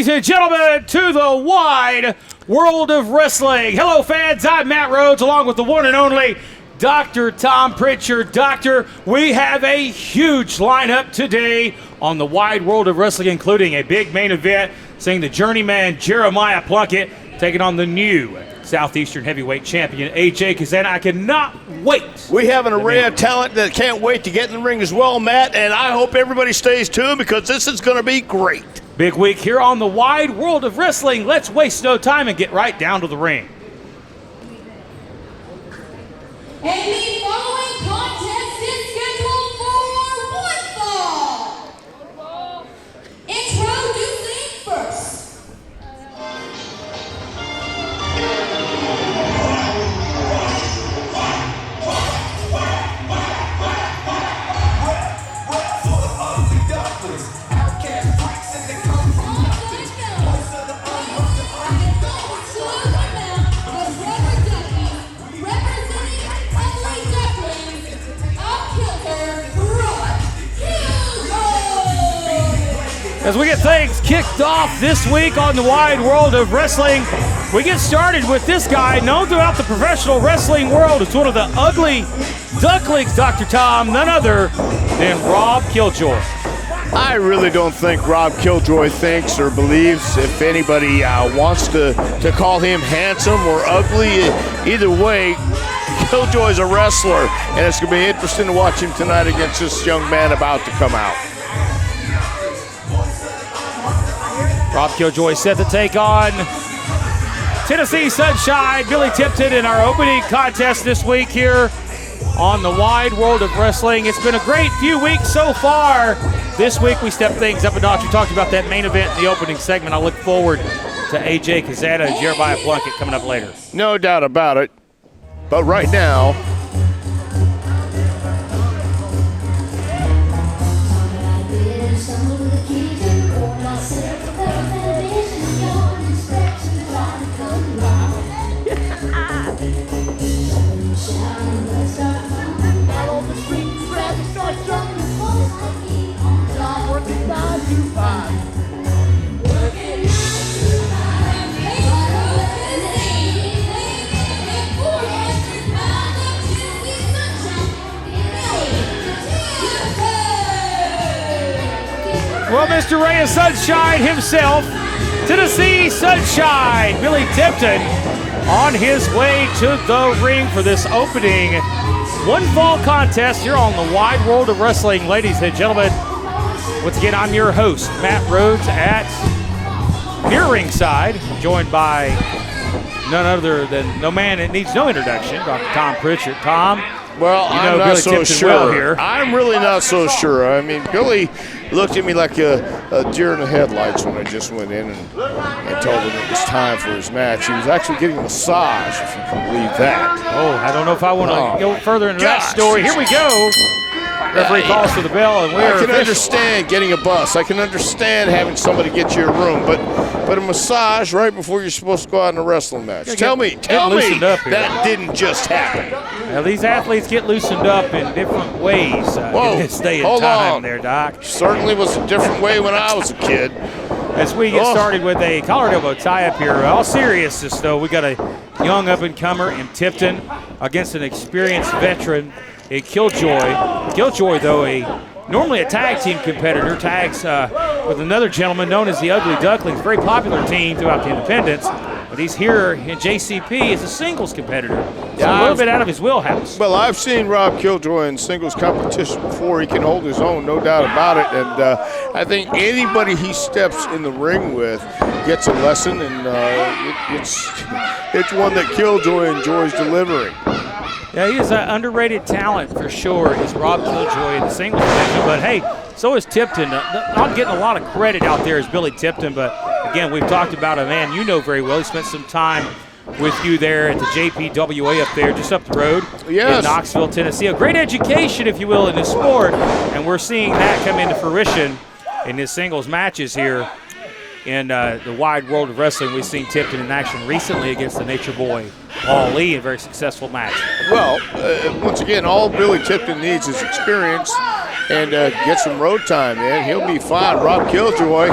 ladies and gentlemen, to the wide world of wrestling. Hello, fans. I'm Matt Rhodes, along with the one and only Dr. Tom Pritchard. Doctor, we have a huge lineup today on the wide world of wrestling, including a big main event, seeing the journeyman Jeremiah Plunkett taking on the new Southeastern heavyweight champion, Kazana. I cannot wait. We have an array of talent that can't wait to get in the ring as well, Matt, and I hope everybody stays tuned because this is going to be great. Big week here on the wide world of wrestling. Let's waste no time and get right down to the ring. And the following contest is scheduled for one fall. Introducing first. As we get things kicked off this week on the wide world of wrestling, we get started with this guy known throughout the professional wrestling world as one of the ugly ducklings, Dr. Tom, none other than Rob Killjoy. I really don't think Rob Killjoy thinks or believes if anybody wants to call him handsome or ugly. Either way, Killjoy's a wrestler, and it's going to be interesting to watch him tonight against this young man about to come out. Rob Killjoy set to take on Tennessee Sunshine, Billy Tipton, in our opening contest this week here on the wide world of wrestling. It's been a great few weeks so far. This week we stepped things up a notch. We talked about that main event in the opening segment. I look forward to Kazana and Jeremiah Plunkett coming up later. No doubt about it. But right now, well, Mr. Ray of Sunshine himself, Tennessee Sunshine, Billy Tipton, on his way to the ring for this opening one fall contest here on the wide world of wrestling. Ladies and gentlemen, once again, I'm your host, Matt Rhodes, at near ringside, joined by none other than no man that needs no introduction, Dr. Tom Pritchard. Tom, well, you know I'm not Billy so Tipton sure. well here. I'm really not so sure. I mean, Billy looked at me like a deer in the headlights when I just went in and told him it was time for his match. He was actually getting a massage, if you can believe that. Oh, I don't know if I want to go further into that story. Here we go. Referee calls for the bell, and we're I can official. Understand getting a bus. I can understand having somebody get you a room, but a massage right before you're supposed to go out in a wrestling match. Tell me that didn't just happen. Now, these athletes get loosened up in different ways in this day and time there, Doc. Certainly was a different way when I was a kid. As we get started with a collar elbow tie-up here, all seriousness, though, we got a young up-and-comer in Tipton against an experienced veteran, a Killjoy. Killjoy, though, normally a tag team competitor, tags with another gentleman known as the Ugly Ducklings, very popular team throughout the independents. But he's here in JCP as a singles competitor. So a little bit out of his wheelhouse. Well, I've seen Rob Killjoy in singles competition before. He can hold his own, no doubt about it. And I think anybody he steps in the ring with gets a lesson, and it's one that Killjoy enjoys delivering. Yeah, he is an underrated talent for sure, is Rob Killjoy in the singles division. But hey, so is Tipton. Not getting a lot of credit out there is Billy Tipton, but again, we've talked about a man you know very well. He spent some time with you there at the JPWA up there, just up the road in Knoxville, Tennessee. A great education, if you will, in this sport, and we're seeing that come into fruition in his singles matches here in the wide world of wrestling. We've seen Tipton in action recently against the Nature Boy, Paul Lee, a very successful match. Well, once again, all Billy Tipton needs is experience and get some road time in. He'll be fine. Rob Killjoy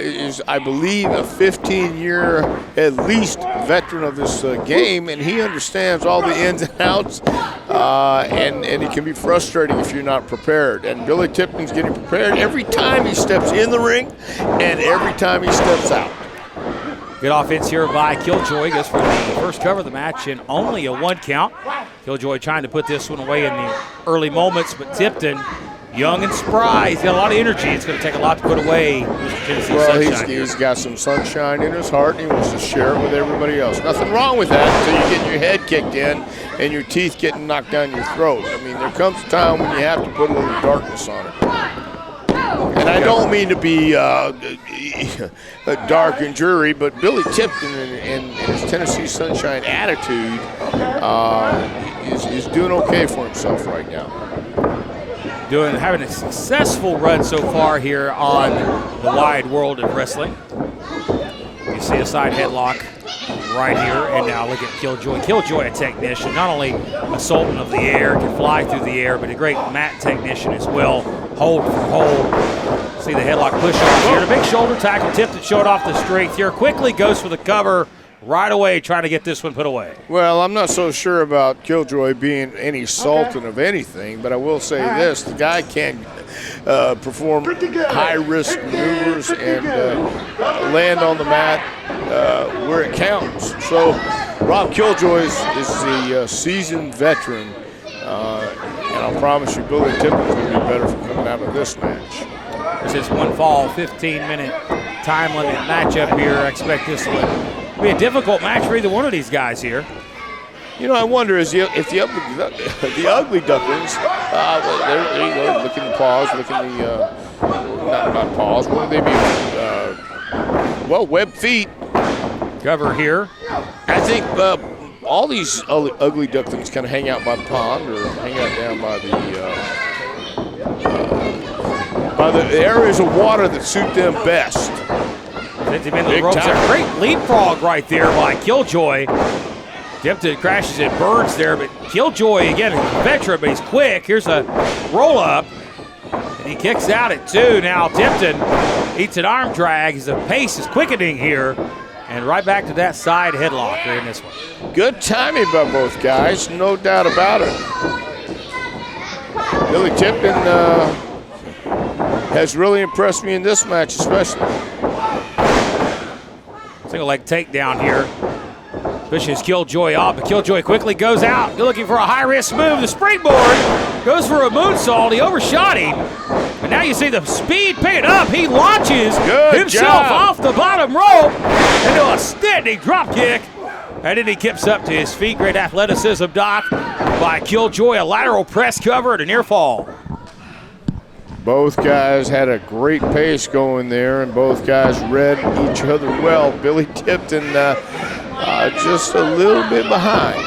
is, I believe, a 15-year at least veteran of this game, and he understands all the ins and outs, and it can be frustrating if you're not prepared. And Billy Tipton's getting prepared every time he steps in the ring and every time he steps out. Good offense here by Killjoy. Goes for the first cover of the match and only a 1 count. Killjoy trying to put this one away in the early moments, but Tipton, young and spry, he's got a lot of energy. It's going to take a lot to put away Tennessee Sunshine. He's got some sunshine in his heart, and he wants to share it with everybody else. Nothing wrong with that until you get your head kicked in and your teeth getting knocked down your throat. I mean, there comes a time when you have to put a little darkness on it. And I don't mean to be dark and dreary, but Billy Tipton and his Tennessee Sunshine attitude is doing okay for himself right now. Having a successful run so far here on the wide world of wrestling. You see a side headlock right here, and now look at Killjoy. Killjoy, a technician, not only a sultan of the air, can fly through the air, but a great mat technician as well. Hold for hold. See the headlock push off here. A big shoulder tackle. Tipton showed off the strength here. Quickly goes for the cover right away, trying to get this one put away. Well, I'm not so sure about Killjoy being any sultan of anything, but I will say this. The guy can perform high-risk maneuvers and land on the mat where it counts. So Rob Killjoy is the seasoned veteran, and I'll promise you Billy Tipton's going to be better for coming out of this match. This is one fall, 15-minute time limit matchup here. I expect this one to be a difficult match for either one of these guys here. You know, I wonder if the ugly ducklings, there you go, look in the paws, look in the, not paws, what would they be? Well, web feet. Cover here. I think all these ugly ducklings kind of hang out by the pond or hang out down by the areas of water that suit them best. 50 minutes ropes there. Great leapfrog right there by Killjoy. Tipton crashes and burns there, but Killjoy, again, is a veteran, but he's quick. Here's a roll-up, and he kicks out at 2. Now Tipton eats an arm drag. His pace is quickening here, and right back to that side headlock here in this one. Good timing by both guys, no doubt about it. Billy Tipton has really impressed me in this match, especially. Single leg takedown here. Pushes Killjoy off, but Killjoy quickly goes out. They're looking for a high-risk move. The springboard goes for a moonsault. He overshot him. And now you see the speed paying up. He launches himself off the bottom rope into a standing drop kick. And then he kips up to his feet. Great athleticism, Doc, by Killjoy. A lateral press cover and a near fall. Both guys had a great pace going there, and both guys read each other well. Billy Tipton just a little bit behind.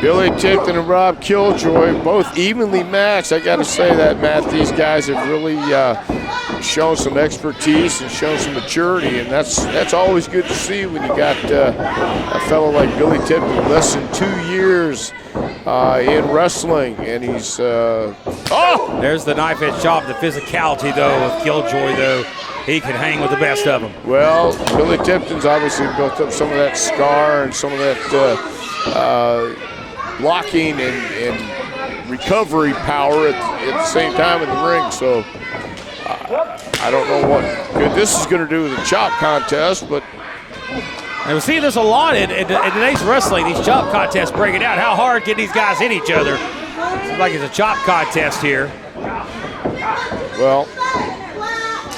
Billy Tipton and Rob Killjoy, both evenly matched. I got to say that, Matt, these guys have really shown some expertise and shown some maturity, and that's always good to see when you got a fellow like Billy Tipton, less than 2 years in wrestling, and he's there's the knife edge chop. The physicality though of Killjoy, though, he can hang with the best of them. Well, Billy Tipton's obviously built up some of that scar and some of that blocking and recovery power at the same time in the ring, so I don't know what good this is going to do with the chop contest, but and we see this a lot in today's wrestling. These chop contests breaking out. How hard can these guys hit each other? Seems like it's a chop contest here. Well,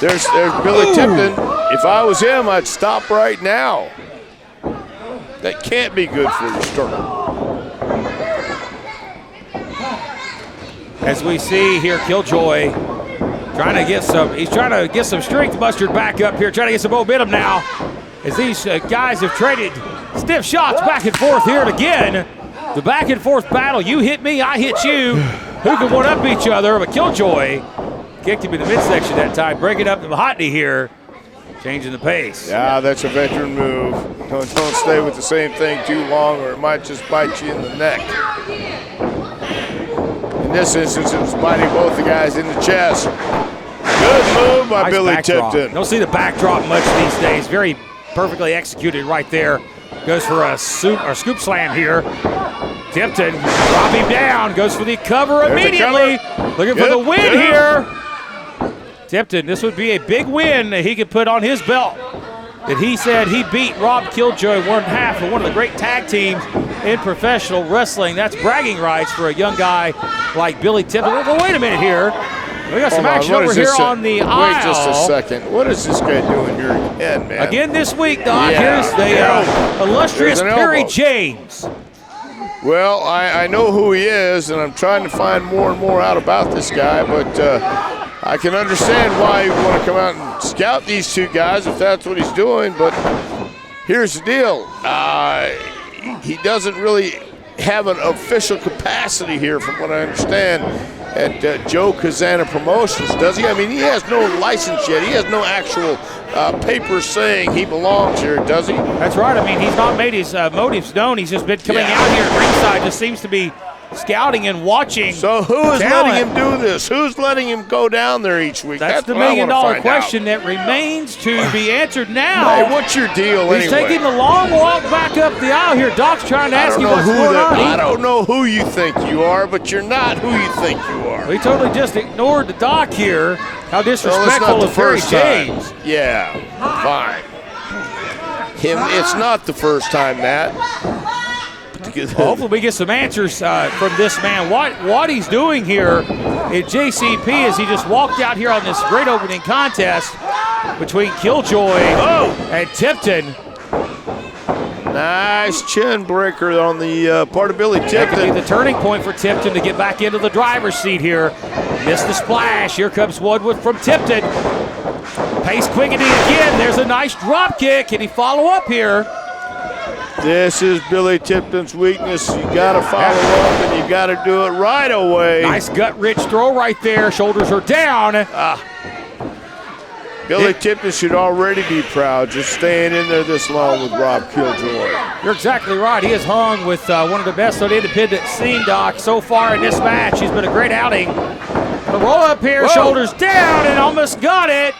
there's Billy Tipton. If I was him, I'd stop right now. That can't be good for your sternum. As we see here, Killjoy trying to get some strength mustered back up here, trying to get some momentum now. As these guys have traded stiff shots back and forth here, and again, the back and forth battle. You hit me, I hit you. Who can one up each other? But Killjoy kicked him in the midsection that time, breaking up the Mahotny here, changing the pace. Yeah, that's a veteran move. Don't stay with the same thing too long or it might just bite you in the neck. In this instance, it was biting both the guys in the chest. Good move by Billy Tipton. Don't see the backdrop much these days. Very perfectly executed right there. Goes for a scoop slam here. Tipton, drop him down, goes for the cover immediately. Looking for the win here. Tipton, this would be a big win that he could put on his belt. That he said he beat Rob Killjoy one half of one of the great tag teams in professional wrestling. That's bragging rights for a young guy like Billy Tipton. Well, wait a minute here. We got some action over here on the aisle. Wait just a second. What is this guy doing here again, man? Again this week, Doc. Here's the illustrious Perry James. Well, I know who he is, and I'm trying to find more and more out about this guy, but I can understand why you want to come out and scout these two guys if that's what he's doing, but here's the deal. He doesn't really have an official capacity here, from what I understand, at Joe Cazana Promotions, does he? I mean, he has no license yet. He has no actual paper saying he belongs here, does he? That's right. I mean, he's not made his motives known. He's just been coming out here at ringside. Just seems to be scouting and watching. So who is letting him do this? Who's letting him go down there each week? That's the million-dollar question that remains to be answered now. Hey, what's your deal anyway? He's taking the long walk back up the aisle here. Doc's trying to ask you what's going on. I don't know who you think you are, but you're not who you think you are. We totally just ignored the Doc here. How disrespectful of Perry James. Yeah, fine. It's not the first time, Matt. Well, hopefully we get some answers from this man. What he's doing here at JCP is he just walked out here on this great opening contest between Killjoy and Tipton. Nice chin breaker on the part of Billy Tipton. That could be the turning point for Tipton to get back into the driver's seat here. Missed the splash. Here comes Woodwood from Tipton. Pace quickening again. There's a nice drop kick. Can he follow up here? This is Billy Tipton's weakness. You got to follow up, and you got to do it right away. Nice gut-rich throw right there. Shoulders are down. Billy Tipton should already be proud just staying in there this long with Rob Killjoy. You're exactly right. He has hung with one of the best on the independent scene, Doc, so far in this match. He's been a great outing. The roll up here, shoulders down, and almost got it.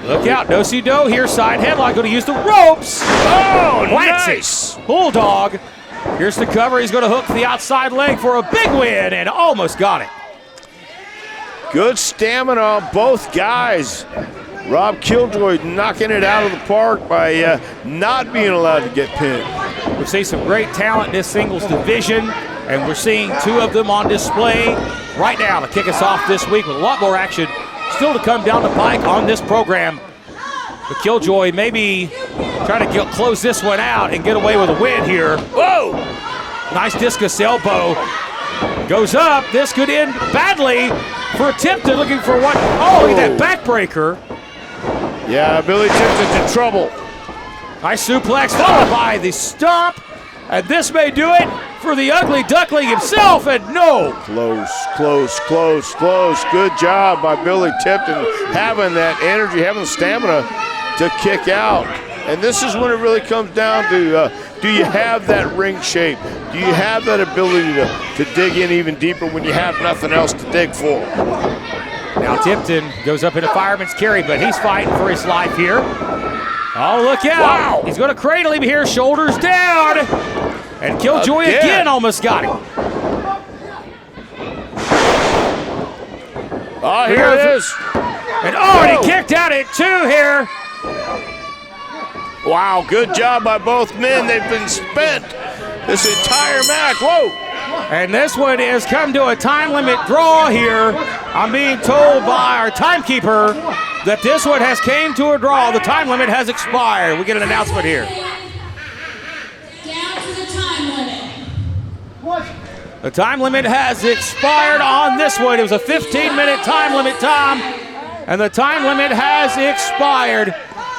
Look out, do-si-do here, side headlock, going to use the ropes. Oh, nice. Bulldog. Here's the cover. He's going to hook the outside leg for a big win, and almost got it. Good stamina on both guys. Rob Killjoy knocking it out of the park by not being allowed to get pinned. We've seen some great talent in this singles division, and we're seeing two of them on display right now to kick us off this week with a lot more action still to come down the pike on this program. But Killjoy maybe trying to close this one out and get away with a win here. Whoa! Nice discus elbow. Goes up. This could end badly for Tipton, looking for what? Oh, look at that backbreaker. Yeah, Billy Tipton's in trouble. Nice suplex followed by the stomp. And this may do it for the ugly duckling himself, and no. Close, close, close, close. Good job by Billy Tipton having that energy, having the stamina to kick out. And this is when it really comes down to, do you have that ring shape? Do you have that ability to dig in even deeper when you have nothing else to dig for? Now Tipton goes up in a fireman's carry, but he's fighting for his life here. Oh, look out. Wow. He's going to cradle him here, shoulders down. And Killjoy again almost got him. Oh, here it is. And he kicked out at 2 here. Wow, good job by both men. They've been spent this entire match. Whoa. And this one has come to a time limit draw here. I'm being told by our timekeeper that this one has came to a draw. The time limit has expired. We get an announcement here. Down to the time limit. The time limit has expired on this one. It was a 15-minute time limit, Tom, and the time limit has expired.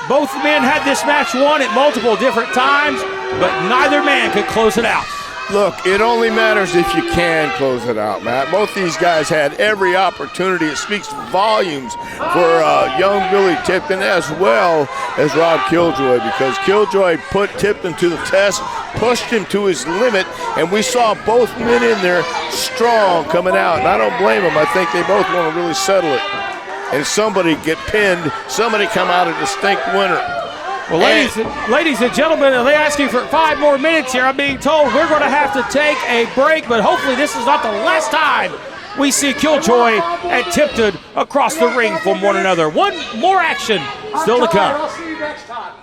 Both men had this match won at multiple different times, but neither man could close it out. Look, it only matters if you can close it out, Matt. Both these guys had every opportunity. It speaks volumes for young Billy Tipton as well as Rob Killjoy, because Killjoy put Tipton to the test, pushed him to his limit, and we saw both men in there strong coming out. And I don't blame them. I think they both want to really settle it. And somebody get pinned, somebody come out a distinct winner. Well, ladies and gentlemen, they're asking for 5 more minutes here. I'm being told we're going to have to take a break, but hopefully this is not the last time we see Killjoy and Tipton across the ring from one another. One more action still to come. I'll see you next time.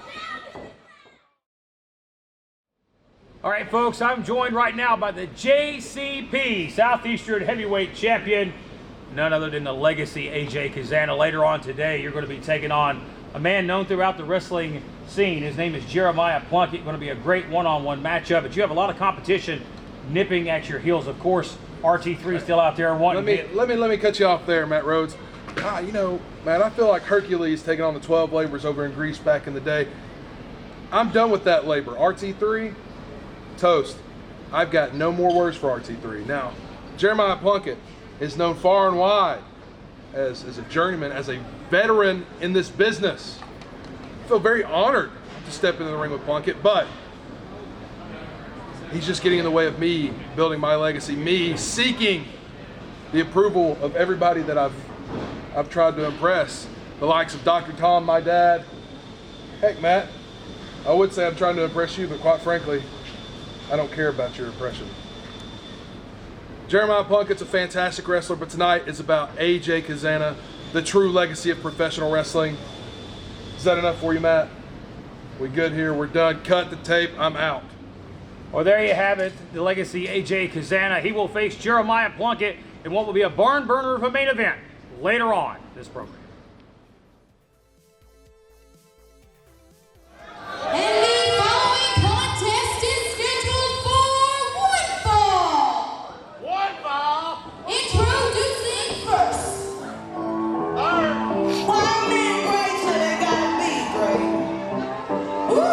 All right, folks, I'm joined right now by the JCP Southeastern Heavyweight Champion, none other than the legacy AJ Cazana. Later on today, you're going to be taking on a man known throughout the wrestling scene. His name is Jeremiah Plunkett. Going to be a great one-on-one matchup, but you have a lot of competition nipping at your heels. Of course, RT3 still out there wanting let me cut you off there, Matt Rhodes. You know, man, I feel like Hercules taking on the 12 laborers over in Greece back in the day. I'm done with that labor. RT3, toast. I've got no more words for RT3. Now, Jeremiah Plunkett is known far and wide as a journeyman, as a veteran in this business. I feel very honored to step into the ring with Plunkett, but he's just getting in the way of me building my legacy, me seeking the approval of everybody that I've tried to impress, the likes of Dr. Tom, my dad. Heck, Matt, I would say I'm trying to impress you, but quite frankly, I don't care about your impression. Jeremiah Plunkett's a fantastic wrestler, but tonight it's about AJ Cazana, the true legacy of professional wrestling. Is that enough for you, Matt? We good here? We're done. Cut the tape. I'm out. Well, there you have it, the legacy AJ Cazana. He will face Jeremiah Plunkett in what will be a barn burner of a main event later on this program. And the following contest is scheduled for one fall. One ball. Introducing first. One man great, so they gotta be great. Woo!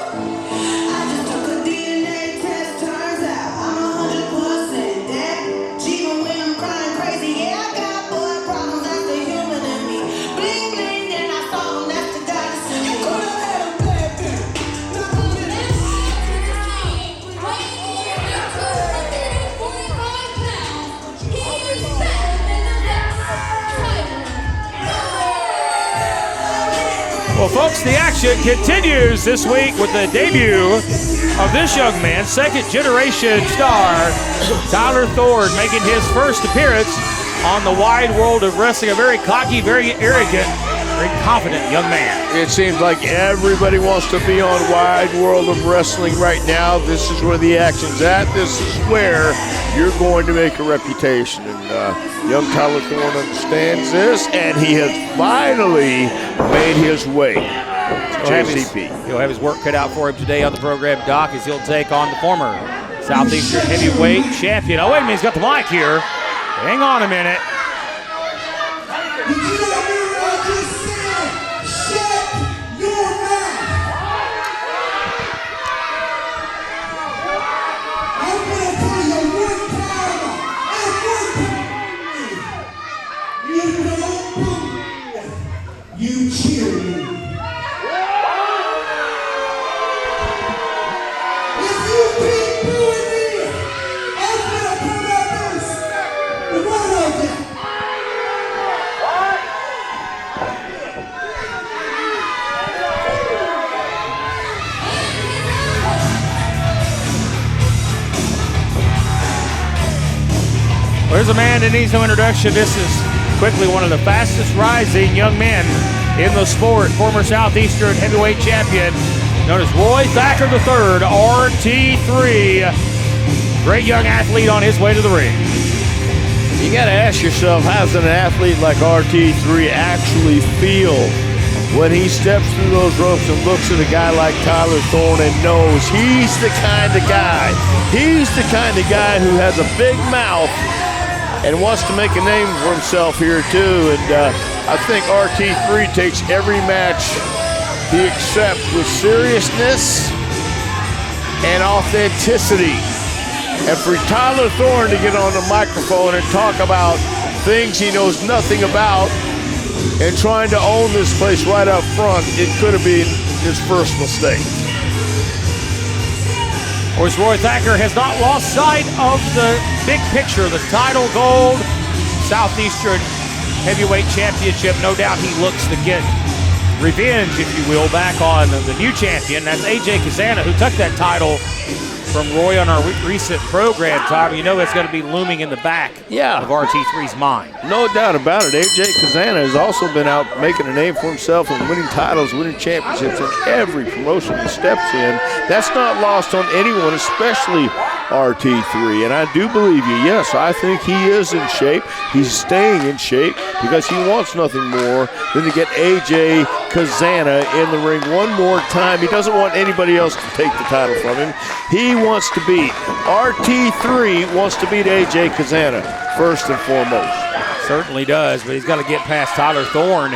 I just took a DNA test, turns out I'm 100% dead. Even when I'm crying crazy, yeah, I got blood problems, that's the human in me. Bling bling, then I saw him, that's the goddess in me. You could have had a bad day. Not gonna let it Well, folks, the action continues this week with the debut of this young man, second-generation star, Tyler Thorne, making his first appearance on the wide world of wrestling. A very cocky, very arrogant, very confident young man. It seems like everybody wants to be on Wide World of Wrestling right now. This is where the action's at. This is where you're going to make a reputation. And young Tyler Thorne understands this, and he has finally made his way to JCP. He'll have his work cut out for him today on the program, Doc, as he'll take on the former Southeastern Heavyweight Champion. Oh, wait a minute, he's got the mic here. Hang on a minute. You cheer me. If you keep doing me, I'm gonna come out this. The one of them. Well, here's a man that needs no introduction. This is quickly one of the fastest rising young men in the sport, former Southeastern Heavyweight Champion, known as Roy Thacker III, RT3. Great young athlete on his way to the ring. You got to ask yourself, how does an athlete like RT3 actually feel when he steps through those ropes and looks at a guy like Tyler Thorne and knows he's the kind of guy. He's the kind of guy who has a big mouth and wants to make a name for himself here too. And I think RT3 takes every match he accepts with seriousness and authenticity. And for Tyler Thorne to get on the microphone and talk about things he knows nothing about and trying to own this place right up front, it could have been his first mistake. Of course, Roy Thacker has not lost sight of the big picture, the title, gold, Southeastern Heavyweight Championship. No doubt he looks to get revenge, if you will, back on the new champion. That's AJ Cazana, who took that title from Roy on our recent program, Tom. You know it's going to be looming in the back of RT3's mind. No doubt about it. AJ Cazana has also been out making a name for himself and winning titles, winning championships in every promotion he steps in. That's not lost on anyone, especially RT3. And I do believe you. Yes, I think he is in shape. He's staying in shape because he wants nothing more than to get AJ Cazana in the ring one more time. He doesn't want anybody else to take the title from him. He wants to beat RT3, wants to beat AJ Cazana first and foremost. Certainly does, but he's got to get past Tyler Thorne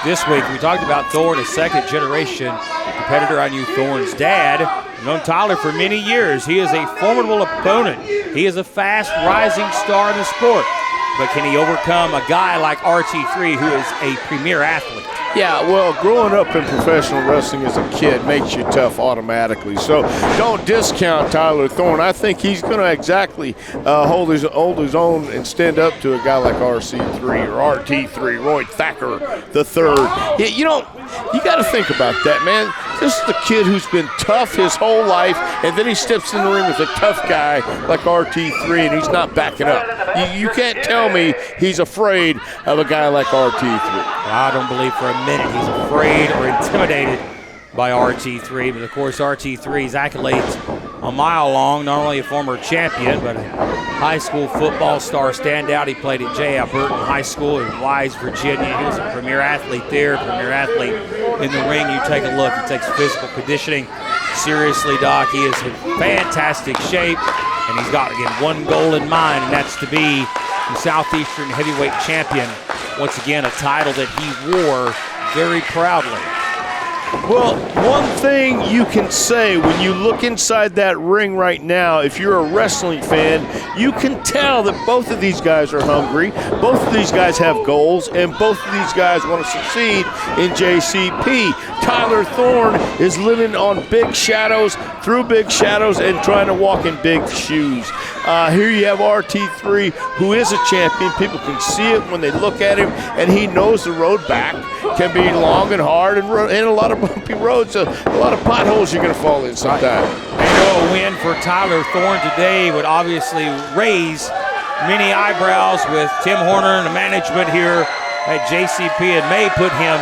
this week. We talked about Thorne, a second-generation competitor. I knew Thorne's dad. I've known Tyler for many years. He is a formidable opponent. He is a fast, rising star in the sport. But can he overcome a guy like RT3, who is a premier athlete? Yeah, well, growing up in professional wrestling as a kid makes you tough automatically. So don't discount Tyler Thorne. I think he's going to exactly hold his own and stand up to a guy like RC3 or RT3, Roy Thacker III. You know, you got to think about that, man. This is the kid who's been tough his whole life, and then he steps in the ring with a tough guy like RT3, and he's not backing up. You can't tell me he's afraid of a guy like RT3. I don't believe for a minute he's afraid or intimidated by RT3, but of course RT3's accolades a mile long. Not only a former champion, but a high school football star standout. He played at J. Alberton High School in Wise, Virginia. He was a premier athlete there, premier athlete in the ring. You take a look, he takes physical conditioning seriously, Doc. He is in fantastic shape, and he's got, again, one goal in mind, and that's to be the Southeastern Heavyweight Champion. Once again, a title that he wore very proudly. Well, one thing you can say when you look inside that ring right now, if you're a wrestling fan, you can tell that both of these guys are hungry, both of these guys have goals, and both of these guys want to succeed in JCP. Tyler Thorne is living on big shadows, through big shadows, and trying to walk in big shoes. Here you have RT3, who is a champion. People can see it when they look at him, and he knows the road back can be long and hard and a lot of bumpy roads, a lot of potholes you're going to fall in sometime. A win for Tyler Thorne today would obviously raise many eyebrows with Tim Horner and the management here at JCP, and may put him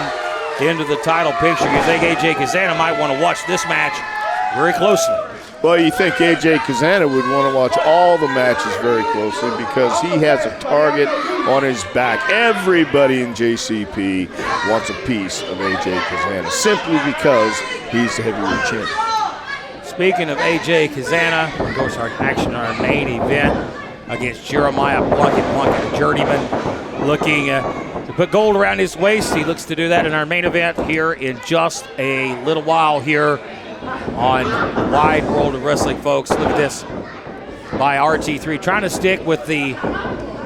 into the title picture. You think AJ Cazana might want to watch this match very closely. Well, you think AJ Cazana would want to watch all the matches very closely because he has a target on his back. Everybody in JCP wants a piece of AJ Cazana simply because he's the heavyweight champion. Speaking of AJ Cazana, of course, our action on our main event against Jeremiah Plunkett. Plunkett, a journeyman, looking to put gold around his waist. He looks to do that in our main event here in just a little while here on the wide world of wrestling, folks. Look at this by RT3, trying to stick with the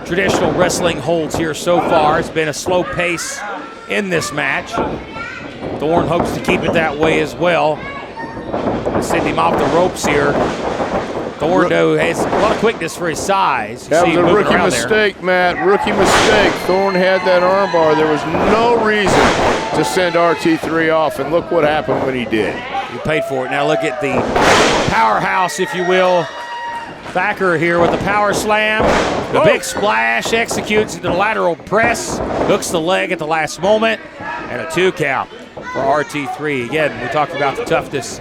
traditional wrestling holds here so far. It's been a slow pace in this match. Thorne hopes to keep it that way as well. Send him off the ropes here. Thorne, though, has a lot of quickness for his size. That was a rookie mistake, Matt. Rookie mistake. Thorne had that armbar. There was no reason to send RT3 off, and look what happened when he did. He paid for it. Now look at the powerhouse, if you will. Thacker here with the power slam. The big splash, executes the lateral press, hooks the leg at the last moment, and a 2 count for RT3. Again, we talked about the toughness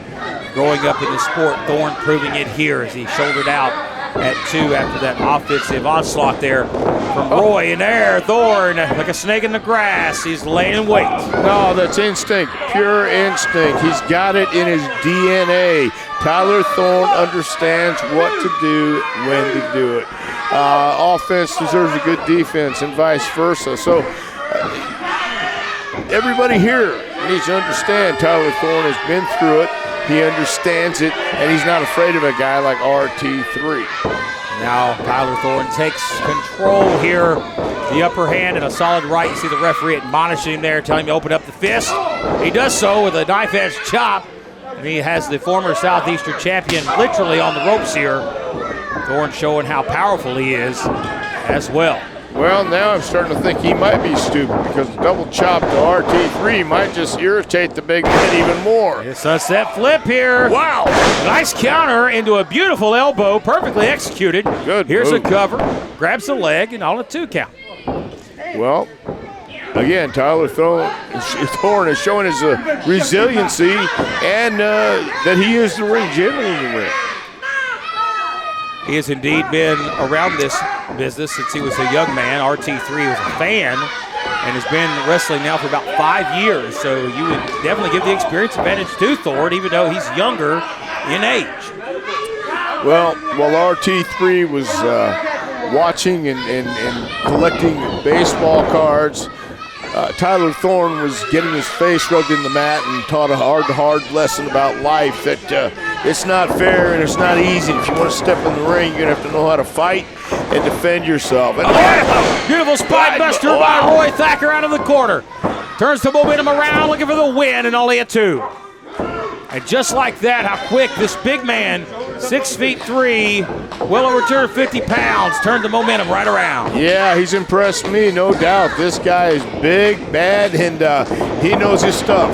growing up in the sport. Thorne proving it here as he shouldered out at 2 after that offensive onslaught there from Roy. In there, Thorne, like a snake in the grass, he's laying in wait. No, that's instinct, pure instinct. He's got it in his DNA. Tyler Thorne understands what to do, when to do it. Offense deserves a good defense and vice versa. So everybody here needs to understand Tyler Thorne has been through it. He understands it, and he's not afraid of a guy like RT3. Now Tyler Thorne takes control here. The upper hand and a solid right. You see the referee admonishing him there, telling him to open up the fist. He does so with a knife-edge chop. And he has the former Southeastern champion literally on the ropes here. Thorne showing how powerful he is as well. Well, now I'm starting to think he might be stupid because the double chop to RT3 might just irritate the big man even more. It's a set flip here. Wow. Nice counter into a beautiful elbow, perfectly executed. Good Here's move. a cover, grabs the leg, and on a 2 count. Well, again, Tyler Thorne is showing his resiliency and that he is the ring general in the ring. He has indeed been around this business since he was a young man. RT3 was a fan and has been wrestling now for about 5 years. So you would definitely give the experience advantage to Thorne, even though he's younger in age. Well, while RT3 was watching and collecting baseball cards, Tyler Thorne was getting his face rubbed in the mat and taught a hard lesson about life, that it's not fair and it's not easy. If you want to step in the ring, you're going to have to know how to fight and defend yourself. And Beautiful spine buster by Roy Thacker out of the corner. Turns the momentum around, looking for the win, and only a 2. And just like that, how quick this big man, 6'3", well over 250 pounds, turned the momentum right around. Yeah, he's impressed me, no doubt. This guy is big, bad, and he knows his stuff.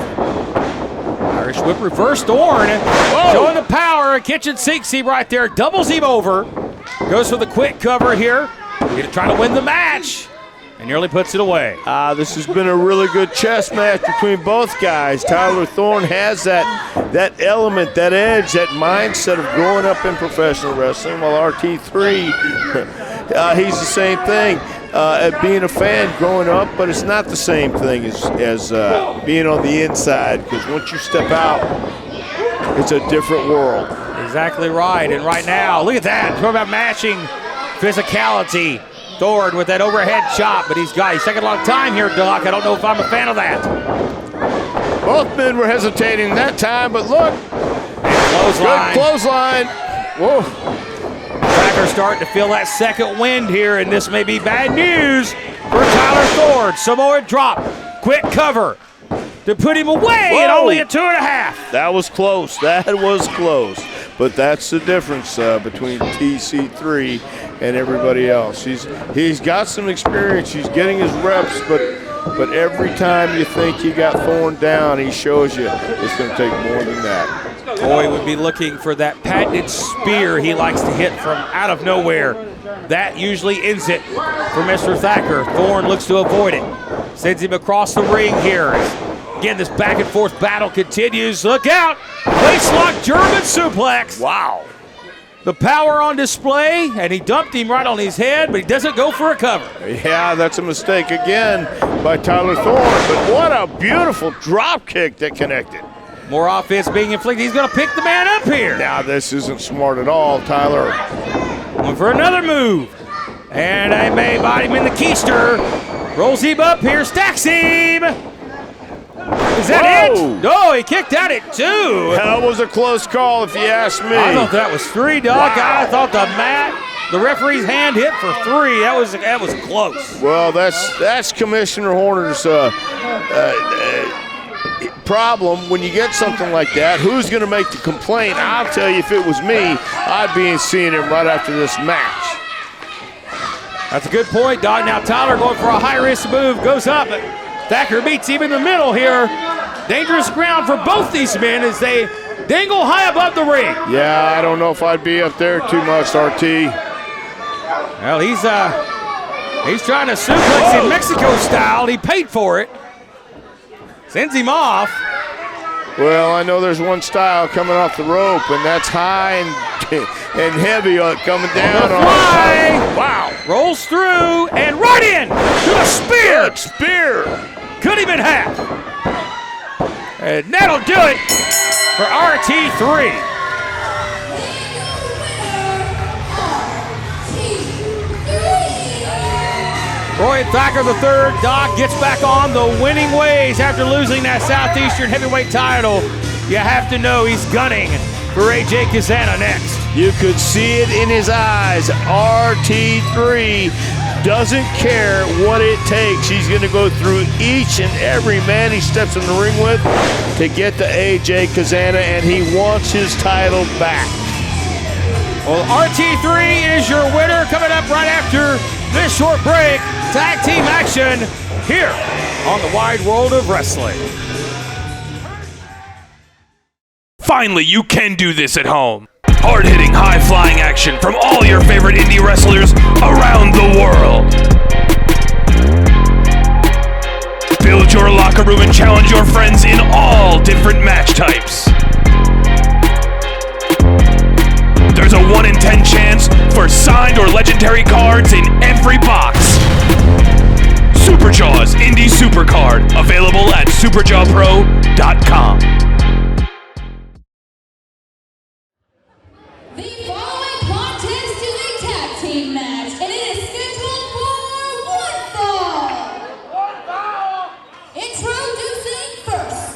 Irish whip reverse Thorne, showing the power. Kitchen sinks him right there, doubles him over. Goes for the quick cover here. Trying to win the match. And nearly puts it away. This has been a really good chess match between both guys. Tyler Thorne has that element, that edge, that mindset of growing up in professional wrestling, while RT3, he's the same thing. At being a fan growing up, but it's not the same thing as being on the inside, because once you step out, it's a different world. Exactly right. And right now, look at that. Talk about matching physicality. Thorne with that overhead chop, but he's taking a long time here, Doc. I don't know if I'm a fan of that. Both men were hesitating that time, but look. Clothesline. Good clothesline. Whoa. Thacker starting to feel that second wind here, and this may be bad news for Tyler Thorne. Samoa drop. Quick cover to put him away at only a 2.5. That was close. That was close. But that's the difference between TC3 and everybody else. He's got some experience. He's getting his reps, but every time you think you got Thorne down, he shows you it's going to take more than that. Boy would be looking for that patented spear he likes to hit from out of nowhere. That usually ends it for Mr. Thacker. Thorne looks to avoid it. Sends him across the ring here. Again, this back and forth battle continues. Look out! Waistlock German suplex. Wow. The power on display, and he dumped him right on his head, but he doesn't go for a cover. Yeah, that's a mistake again by Tyler Thorne, but what a beautiful drop kick that connected. More offense being inflicted. He's going to pick the man up here. Now, this isn't smart at all, Tyler. Going for another move. And a May body him in the keister. Rolls him up here, stacks him. Is that it? No, he kicked at it too. That was a close call if you ask me. I thought that was 3, Doc. Wow. I thought the referee's hand hit for 3. That was close. Well, that's Commissioner Horner's problem. When you get something like that, who's going to make the complaint? I'll tell you, if it was me, I'd be seeing him right after this match. That's a good point, Doc. Now Tyler going for a high-risk move, goes up. Thacker meets him in the middle here. Dangerous ground for both these men as they dangle high above the ring. Yeah, I don't know if I'd be up there too much, RT. Well, he's trying to suplex in Mexico style. He paid for it. Sends him off. Well, I know there's one style coming off the rope, and that's high and heavy coming down. Wow. Rolls through and right in to a spear. Good spear. Cut him in half. And that'll do it for RT3. Roy Thacker III, Doc, gets back on the winning ways after losing that Southeastern heavyweight title you have to know he's gunning for AJ Cazana next. You could see it in his eyes. RT3 doesn't care what it takes. He's going to go through each and every man he steps in the ring with to get the AJ Cazana, and he wants his title back. Well, RT3 is your winner. Coming up right after this short break, tag team action here on the Wide World of Wrestling. Finally, you can do this at home. Hard-hitting, high-flying action from all your favorite indie wrestlers around the world. Build your locker room and challenge your friends in all different match types. There's a 1 in 10 chance for signed or legendary cards in every box. Superjaw's Indie Supercard, available at superjawpro.com. The following contest is a tag team match, and it is scheduled for one fall. Introducing first.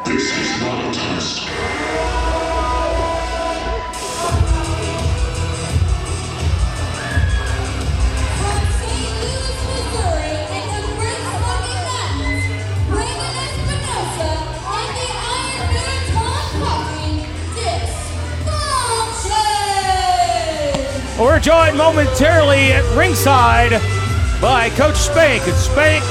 This is not a test. From St. Louis, Missouri, and the Great Smoky Mountains, Brandon Espinosa and the Iron Bear Tom Coffee, Dysfunction. We're joined momentarily at ringside by Coach Spank. And Spank,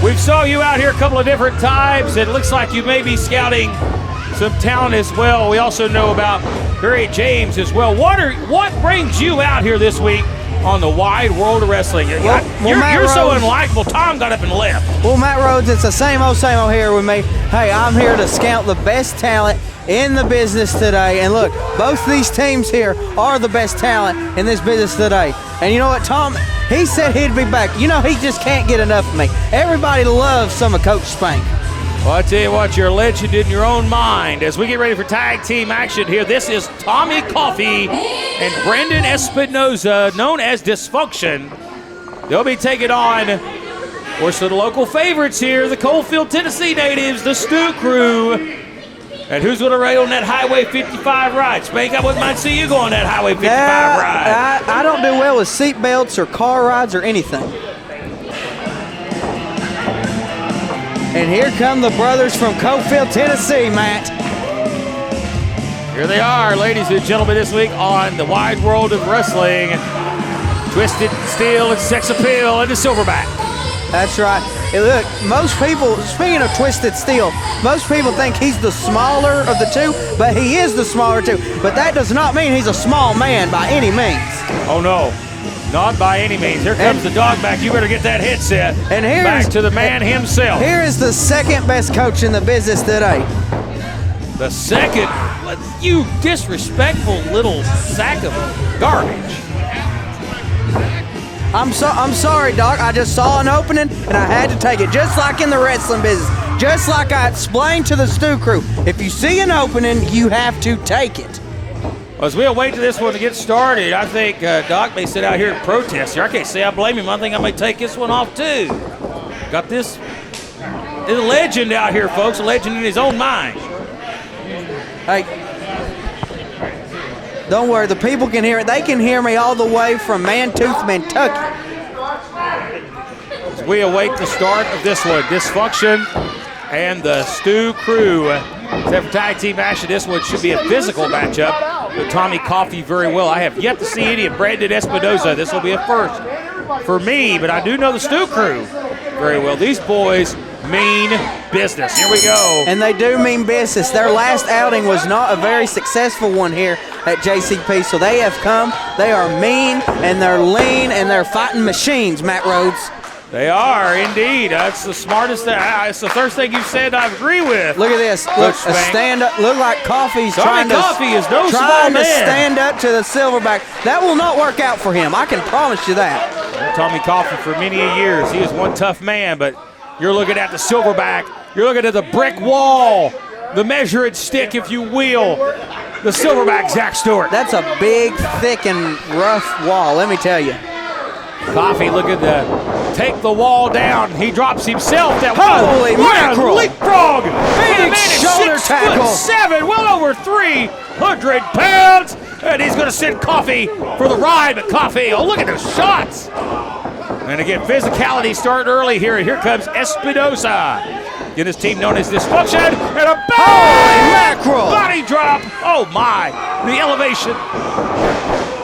we saw you out here a couple of different times. It looks like you may be scouting some talent as well. We also know about Barry James as well. What brings you out here this week on the Wide World of Wrestling? You're so unlikable. Tom got up and left. Well, Matt Rhodes, it's the same old here with me. Hey, I'm here to scout the best talent in the business today. And look, both these teams here are the best talent in this business today. And you know what, Tom? He said he'd be back. You know, he just can't get enough of me. Everybody loves some of Coach Spank. Well, I tell you what, you're a legend in your own mind. As we get ready for tag team action here, this is Tommy Coffee and Brendan Espinosa, known as Dysfunction. They'll be taking on, of course, the local favorites here, the Coalfield, Tennessee natives, the Stu Crew. And who's going to ride on that Highway 55 ride? Spank, I wouldn't mind seeing you go on that Highway 55 ride. I don't do well with seat belts or car rides or anything. And here come the brothers from Coalfield, Tennessee, Matt. Here they are, ladies and gentlemen, this week on the Wide World of Wrestling. Twisted Steel and Sex Appeal and the Silverback. That's right. Hey, look, most people, speaking of Twisted Steel, most people think he's the smaller of the two, but he is the smaller two. But that does not mean he's a small man by any means. Oh, no. Not by any means. Here comes the dog back. You better get that headset. And here's back to the man himself. Here is the second best coach in the business today. The second? You disrespectful little sack of garbage. I'm sorry, Doc. I just saw an opening and I had to take it, just like in the wrestling business. Just like I explained to the Stu Crew. If you see an opening, you have to take it. Well, as we'll wait for this one to get started, I think Doc may sit out here and protest here. I can't say I blame him. I think I may take this one off too. Got this. There's a legend out here, folks. A legend in his own mind. Hey, don't worry. The people can hear it. They can hear me all the way from Mantooth, Kentucky. As we await the start of this one, Dysfunction and the Stu Crew. Except for tag team action, this one should be a physical matchup with Tommy Coffee very well. I have yet to see any of Brandon Espinosa. This will be a first for me, but I do know the Stu Crew very well. These boys mean business. Here we go. And they do mean business. Their last outing was not a very successful one here at JCP, so they have come. They are mean, and they're lean, and they're fighting machines, Matt Rhodes. They are, indeed. That's the smartest thing. It's the first thing you've said I agree with. Look at this. Look, a stand up. Look like Coffee's trying to stand up to the Silverback. That will not work out for him. I can promise you that. Well, Tommy Coffee for many years. He is one tough man, but you're looking at the Silverback. You're looking at the brick wall, the measuring stick, if you will. The Silverback, Zach Stewart. That's a big, thick, and rough wall, let me tell you. Coffee, look at the take the wall down. He drops himself. That Holy what mackerel. a leapfrog! Big shoulder tackle. 6'7", well over 300 pounds, and he's going to send Coffee for the ride. But Coffee, oh look at those shots! And again, physicality starting early here. And here comes Espinosa. Get his team known as Dysfunction, and a mackerel. body drop. Oh my, the elevation.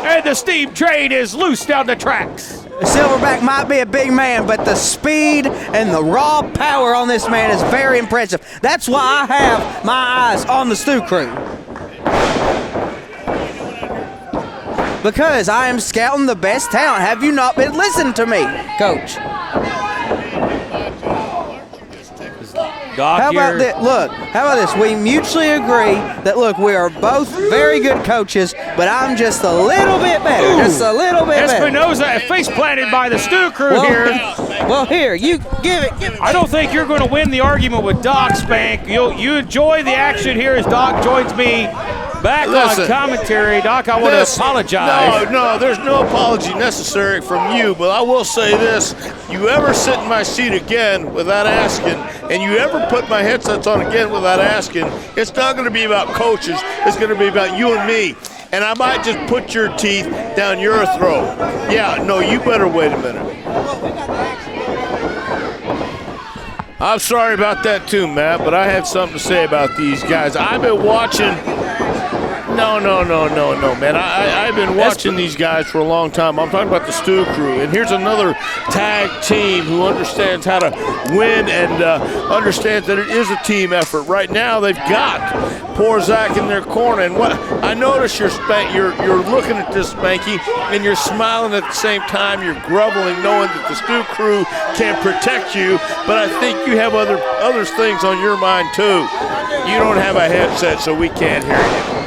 And the steam train is loose down the tracks. Silverback might be a big man, but the speed and the raw power on this man is very impressive. That's why I have my eyes on the Stew Crew. Because I am scouting the best talent. Have you not been listening to me, Coach? Doc How about here. this? Look, how about this? We mutually agree that, look, we are both very good coaches, but I'm just a little bit better. Ooh. Just a little bit better. Espinosa face planted by the Stew Crew Well, here. Well, here, you give it. I don't think you're going to win the argument with Doc, Spank. You enjoy the action here as Doc joins me back on commentary. Doc, I want to apologize. No, there's no apology necessary from you, but I will say this. You ever sit in my seat again without asking, and you ever put my headsets on again without asking, it's not going to be about coaches. It's going to be about you and me. And I might just put your teeth down your throat. Yeah, no, you better wait a minute. I'm sorry about that too, Matt, but I have something to say about these guys. I've been watching. No, man. I've been watching these guys for a long time. I'm talking about the Stew Crew. And here's another tag team who understands how to win and understands that it is a team effort. Right now, they've got poor Zach in their corner. And what I notice you're looking at this, Spanky, and you're smiling at the same time. You're groveling, knowing that the Stew Crew can protect you. But I think you have other things on your mind, too. You don't have a headset, so we can't hear you.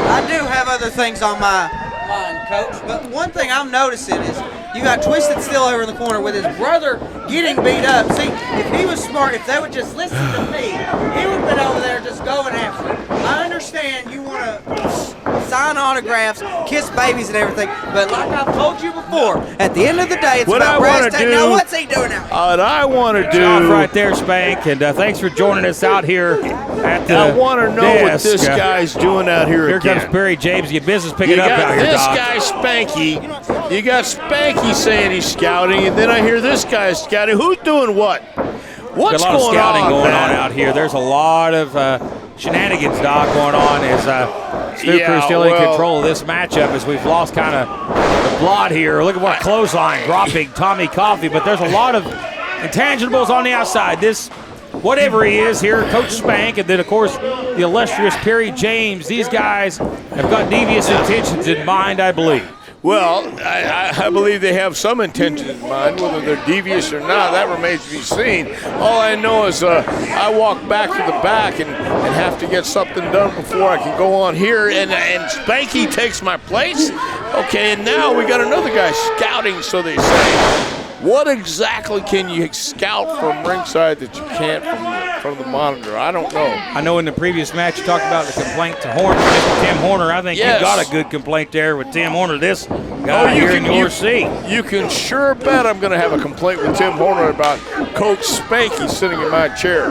I do have other things on my mind, Coach, but one thing I'm noticing is you got Twisted Steel over in the corner with his brother getting beat up. See, if he was smart, if they would just listen to me, he would have been over there just going after it. I understand you want to sign autographs, kiss babies and everything, but like I've told you before, at the end of the day, it's about brass tacks. Now, what's he doing now? What I want to do. Off right there, Spank, and thanks for joining us out here at the I want to know desk. what this guy's doing out here Here again. comes Perry James. Get business picking You up got out here, this Doc. guy Spanky. You got Spanky saying he's scouting, and then I hear this guy scouting. Who's doing what? What's Got a lot going of scouting on, going man? on out here. There's a lot of shenanigans, Doc, going on as Stew Crew still in control of this matchup as we've lost kind of the plot here. Look at what clothesline dropping Tommy Coffee, but there's a lot of intangibles on the outside. This, whatever he is here, Coach Spank, and then, of course, the illustrious Perry James. These guys have got devious intentions in mind, I believe. Well, I believe they have some intention in mind. Whether they're devious or not, that remains to be seen. All I know is I walk back to the back and have to get something done before I can go on here. And Spanky takes my place. Okay, and now we got another guy scouting, so they say. What exactly can you scout from ringside that you can't from the monitor? I don't know. I know in the previous match you talked about the complaint to Horner, Tim Horner. I think you got a good complaint there with Tim Horner. This guy here in your seat. You can sure bet I'm going to have a complaint with Tim Horner about Coach Spanky sitting in my chair.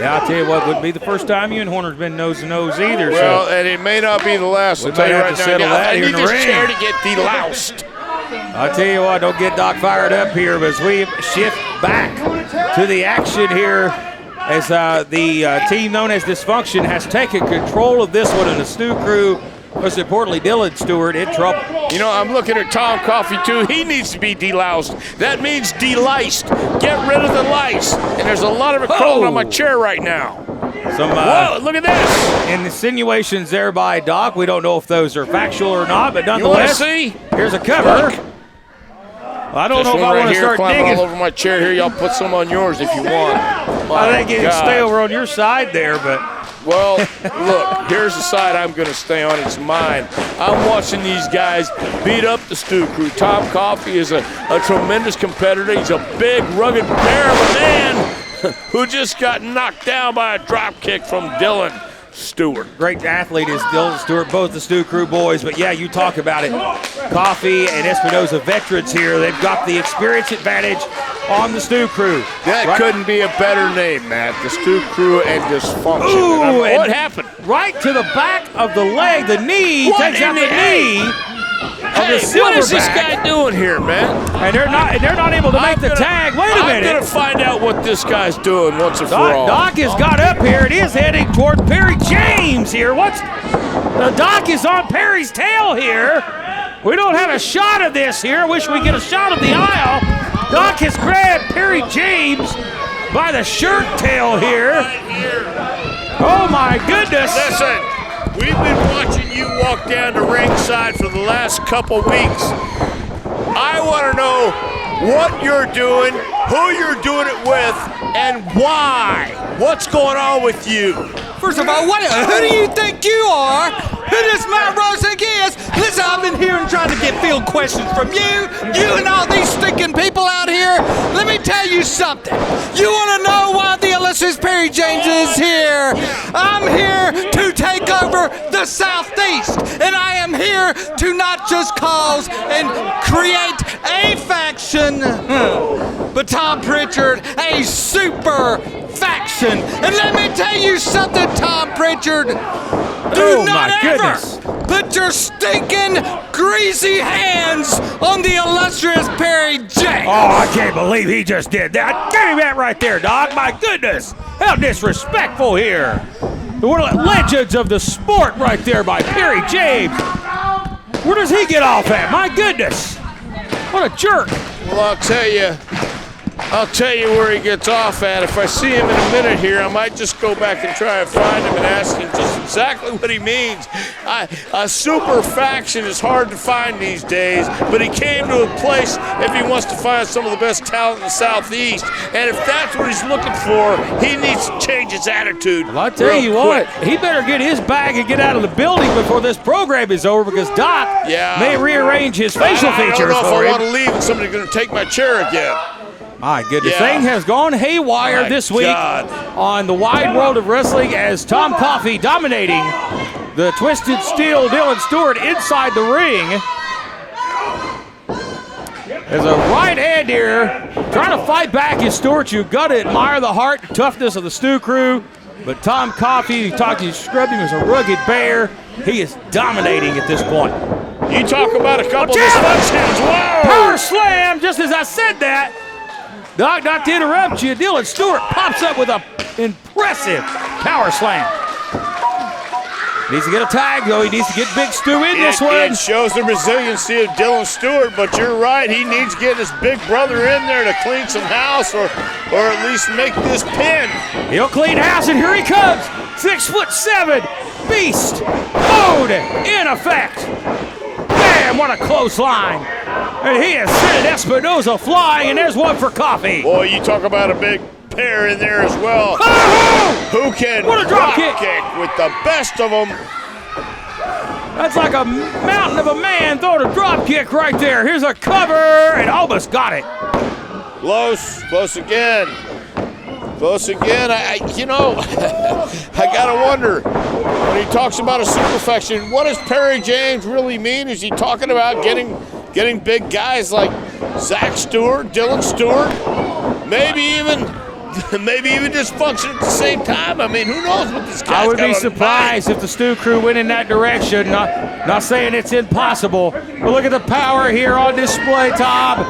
Yeah, I'll tell you what, wouldn't be the first time you and Horner's been nose to nose either. Well, so and it may not be the last. we I'll tell may you have right to settle now. that I here in need the this ring. chair to get deloused. I'll tell you what, don't get Doc fired up here, but as we shift back to the action here as the team known as Dysfunction has taken control of this one, and the Stew Crew, most importantly Dylan Stewart, in trouble. You know, I'm looking at Tom Coffey too. He needs to be deloused. That means deliced. Get rid of the lice. And there's a lot of it crawling on my chair right now. Some Whoa, look at this. insinuations there by Doc. We don't know if those are factual or not, but nonetheless, see? here's a cover. I don't know if I want to start digging. all over my chair here. Y'all put some on yours if you want. I think you can stay over on your side there, but well, look, here's the side I'm going to stay on. It's mine. I'm watching these guys beat up the Stew Crew. Tom Coffey is a tremendous competitor. He's a big, rugged bear of a man who just got knocked down by a drop kick from Dylan. Stewart. Great athlete is Dylan Stewart, both the Stu Crew boys. But yeah, you talk about it. Coffee and Espinosa veterans here. They've got the experience advantage on the Stu Crew. That couldn't be a better name, Matt. The Stu Crew and Dysfunction. Ooh, And what happened? Right to the back of the leg, the knee, What takes in out the the- knee. Hey, what is this silverback. guy doing here, man? And they're not able to make the tag. Wait a I'm minute. gonna find out what this guy's doing once and for all. Doc has got up here and is heading toward Perry James here. The Doc is on Perry's tail here. We don't have a shot of this here. Wish we get a shot of the aisle. Doc has grabbed Perry James by the shirt tail here. Oh my goodness. Listen, we've been watching you walk down the ringside for the last couple weeks. I want to know what you're doing, who you're doing it with, and why. What's going on with you? First of all, who do you think you are? Who this Matt Rose think is? Listen, I've been here and trying to get field questions from you and all these stinking people out here. Let me tell you something. You want to know why the illustrious Perry James is here? I'm here to take over the Southeast, and I am here to not just cause and create a faction, but Tom Pritchard, a super faction. And let me tell you something, Tom Pritchard. Do not ever put your stinking greasy hands on the illustrious Perry James. Oh, I can't believe he just did that. Give me that right there, Doc. My goodness. How disrespectful here. One of the legends of the sport right there by Perry James. Where does he get off at? My goodness. What a jerk. Well, I'll tell you where he gets off at. If I see him in a minute here, I might just go back and try and find him and ask him just exactly what he means. A super faction is hard to find these days, but he came to a place if he wants to find some of the best talent in the Southeast. And if that's what he's looking for, he needs to change his attitude. Well, I tell you what, he better get his bag and get out of the building before this program is over, because Doc may rearrange his facial features I don't know for if I him. want to leave and somebody's going to take my chair again. My goodness, Yeah. thing has gone haywire My this week God. on the wide world of wrestling as Tom Coffey dominating the Twisted Steel Dylan Stewart inside the ring. There's a right hand here, trying to fight back is Stewart. You got to admire the heart and toughness of the Stu Crew. But Tom Coffey, you described him as a rugged bear. He is dominating at this point. You talk about a couple of dysfunctions. Whoa! Power slam, just as I said that. Doc, not to interrupt you, Dylan Stewart pops up with an impressive power slam. Needs to get a tag, though. He needs to get Big Stu in this one. It shows the resiliency of Dylan Stewart, but you're right. He needs to get his big brother in there to clean some house or at least make this pin. He'll clean house, and here he comes. 6'7", beast mode in effect. Bam, what a close line. And he has sent Espinosa flying, and there's one for Coffey. Boy, you talk about a big pair in there as well. Oh! Who can What a drop kick with the best of them? That's like a mountain of a man throwing a drop kick right there. Here's a cover, and almost got it. Close again. Close again. I gotta wonder, when he talks about a superfaction, what does Perry James really mean? Is he talking about getting big guys like Zach Stewart, Dylan Stewart, maybe even Dysfunction at the same time? I mean, who knows what this guy's I would got be on surprised if the Stu Crew went in that direction. Not saying it's impossible, but look at the power here on display, Tom.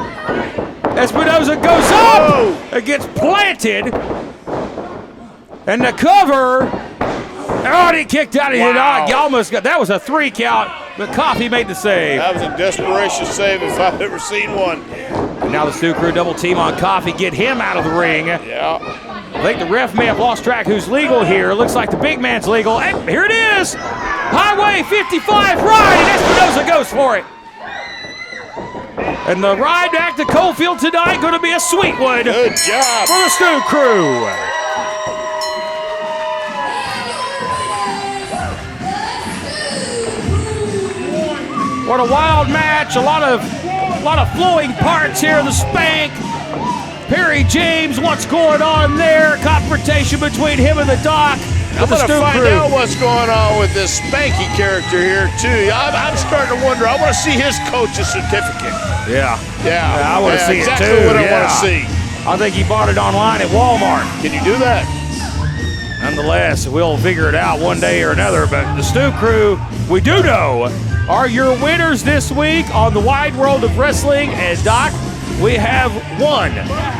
Espinosa goes up. It gets planted. And the cover. Oh, he kicked out of here. You almost got that. Was a 3 count, but Coffey made the save. That was a desperation save if I've ever seen one. And now the Stu Crew double team on Coffey. Get him out of the ring. Yeah. I think the ref may have lost track who's legal here. Looks like the big man's legal. And here it is. Highway 55 ride, and Espinosa goes for it. And the ride back to Coalfield tonight going to be a Sweetwood. Good job for the Stu Crew. What a wild match! A lot of flowing parts here. The spank. Perry James, what's going on there? Confrontation between him and the Doc. I'm going to find out what's going on with this Spanky character here, too. I'm starting to wonder. I want to see his coach's certificate. Yeah. Yeah. I want to see exactly it, too. What I want to see. I think he bought it online at Walmart. Can you do that? Nonetheless, we'll figure it out one day or another. But the Stu Crew, we do know, are your winners this week on the Wide World of Wrestling. And Doc, we have one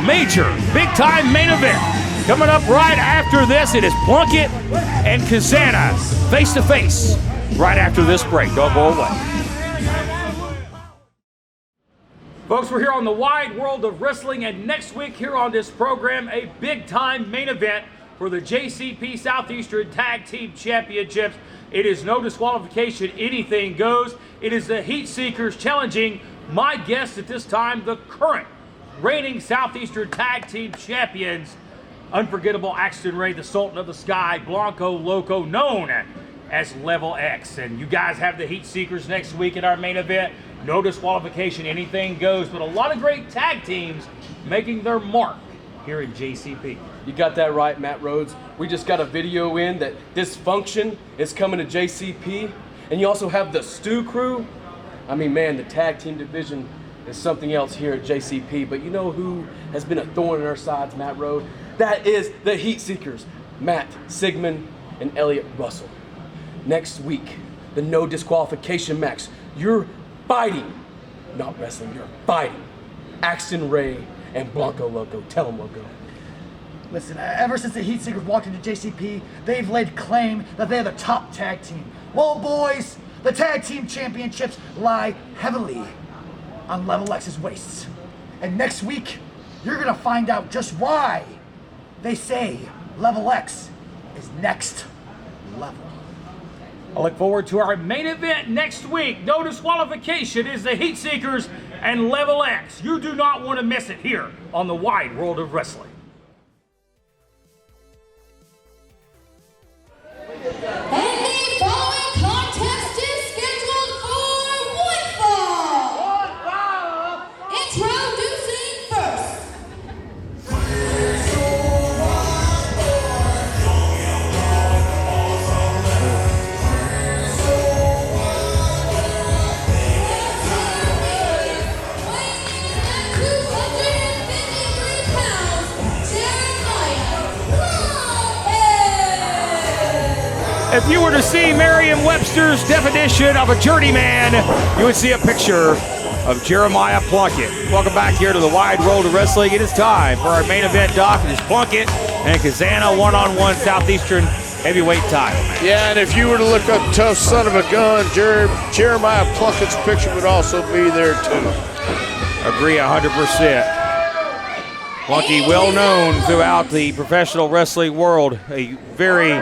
major, big-time main event coming up right after this. It is Plunkett and Kazana face-to-face right after this break. Don't go away. Folks, we're here on the Wide World of Wrestling, and next week here on this program, a big-time main event for the JCP Southeastern Tag Team Championships. It is no disqualification, anything goes. It is the Heat Seekers challenging my guest at this time, the current reigning Southeastern Tag Team Champions, Unforgettable Axton Ray, the Sultan of the Sky, Blanco Loco, known as Level X. And you guys have the Heat Seekers next week in our main event. No disqualification, anything goes, but a lot of great tag teams making their mark here in JCP. You got that right, Matt Rhodes. We just got a video in that Dysfunction is coming to JCP, and you also have the Stu Crew. I mean, man, the tag team division is something else here at JCP, but you know who has been a thorn in our sides, Matt Rhodes? That is the Heat Seekers, Matt Sigmund and Elliot Russell. Next week, the no disqualification match. You're fighting, not wrestling, you're fighting. Axton Ray and Blanco Loco. Tell them, Loco. Listen, ever since the Heat Seekers walked into JCP, they've laid claim that they're the top tag team. Well, boys, the tag team championships lie heavily on Level X's waists. And next week, you're gonna find out just why they say Level X is next level. I look forward to our main event next week. No disqualification is the Heat Seekers and Level X. You do not want to miss it here on the Wide World of Wrestling. And the following contest is scheduled for one fall. Introducing first. If you were to see Merriam-Webster's definition of a journeyman, you would see a picture of Jeremiah Plunkett. Welcome back here to the Wide World of Wrestling. It is time for our main event, Doc. It is Plunkett and Kazana one-on-one Southeastern heavyweight title. Yeah, and if you were to look up Tough Son of a Gun, Jeremiah Plunkett's picture would also be there too. Agree 100%. Plunkett, well known throughout the professional wrestling world, a very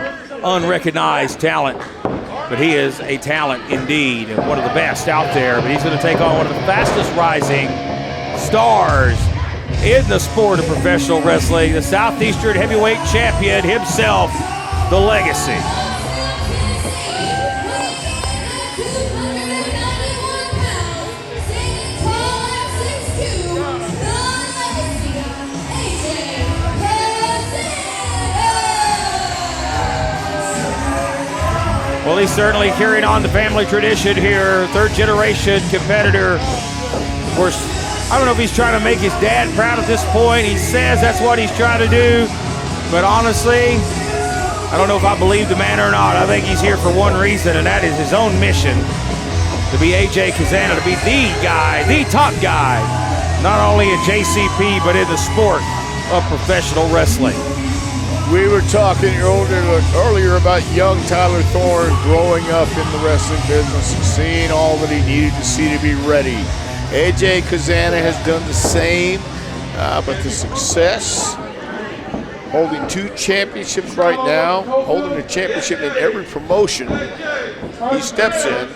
unrecognized talent, but he is a talent indeed, and one of the best out there. But he's going to take on one of the fastest rising stars in the sport of professional wrestling, the Southeastern heavyweight champion himself, the Legacy. Well, he's certainly carrying on the family tradition here, third-generation competitor. Of course, I don't know if he's trying to make his dad proud at this point. He says that's what he's trying to do, but honestly, I don't know if I believe the man or not. I think he's here for one reason, and that is his own mission, to be AJ Cazana, to be the guy, the top guy, not only in JCP, but in the sport of professional wrestling. We were talking earlier about young Tyler Thorne growing up in the wrestling business and seeing all that he needed to see to be ready. AJ Cazana has done the same, but the success, holding 2 championships right now, holding a championship in every promotion he steps in,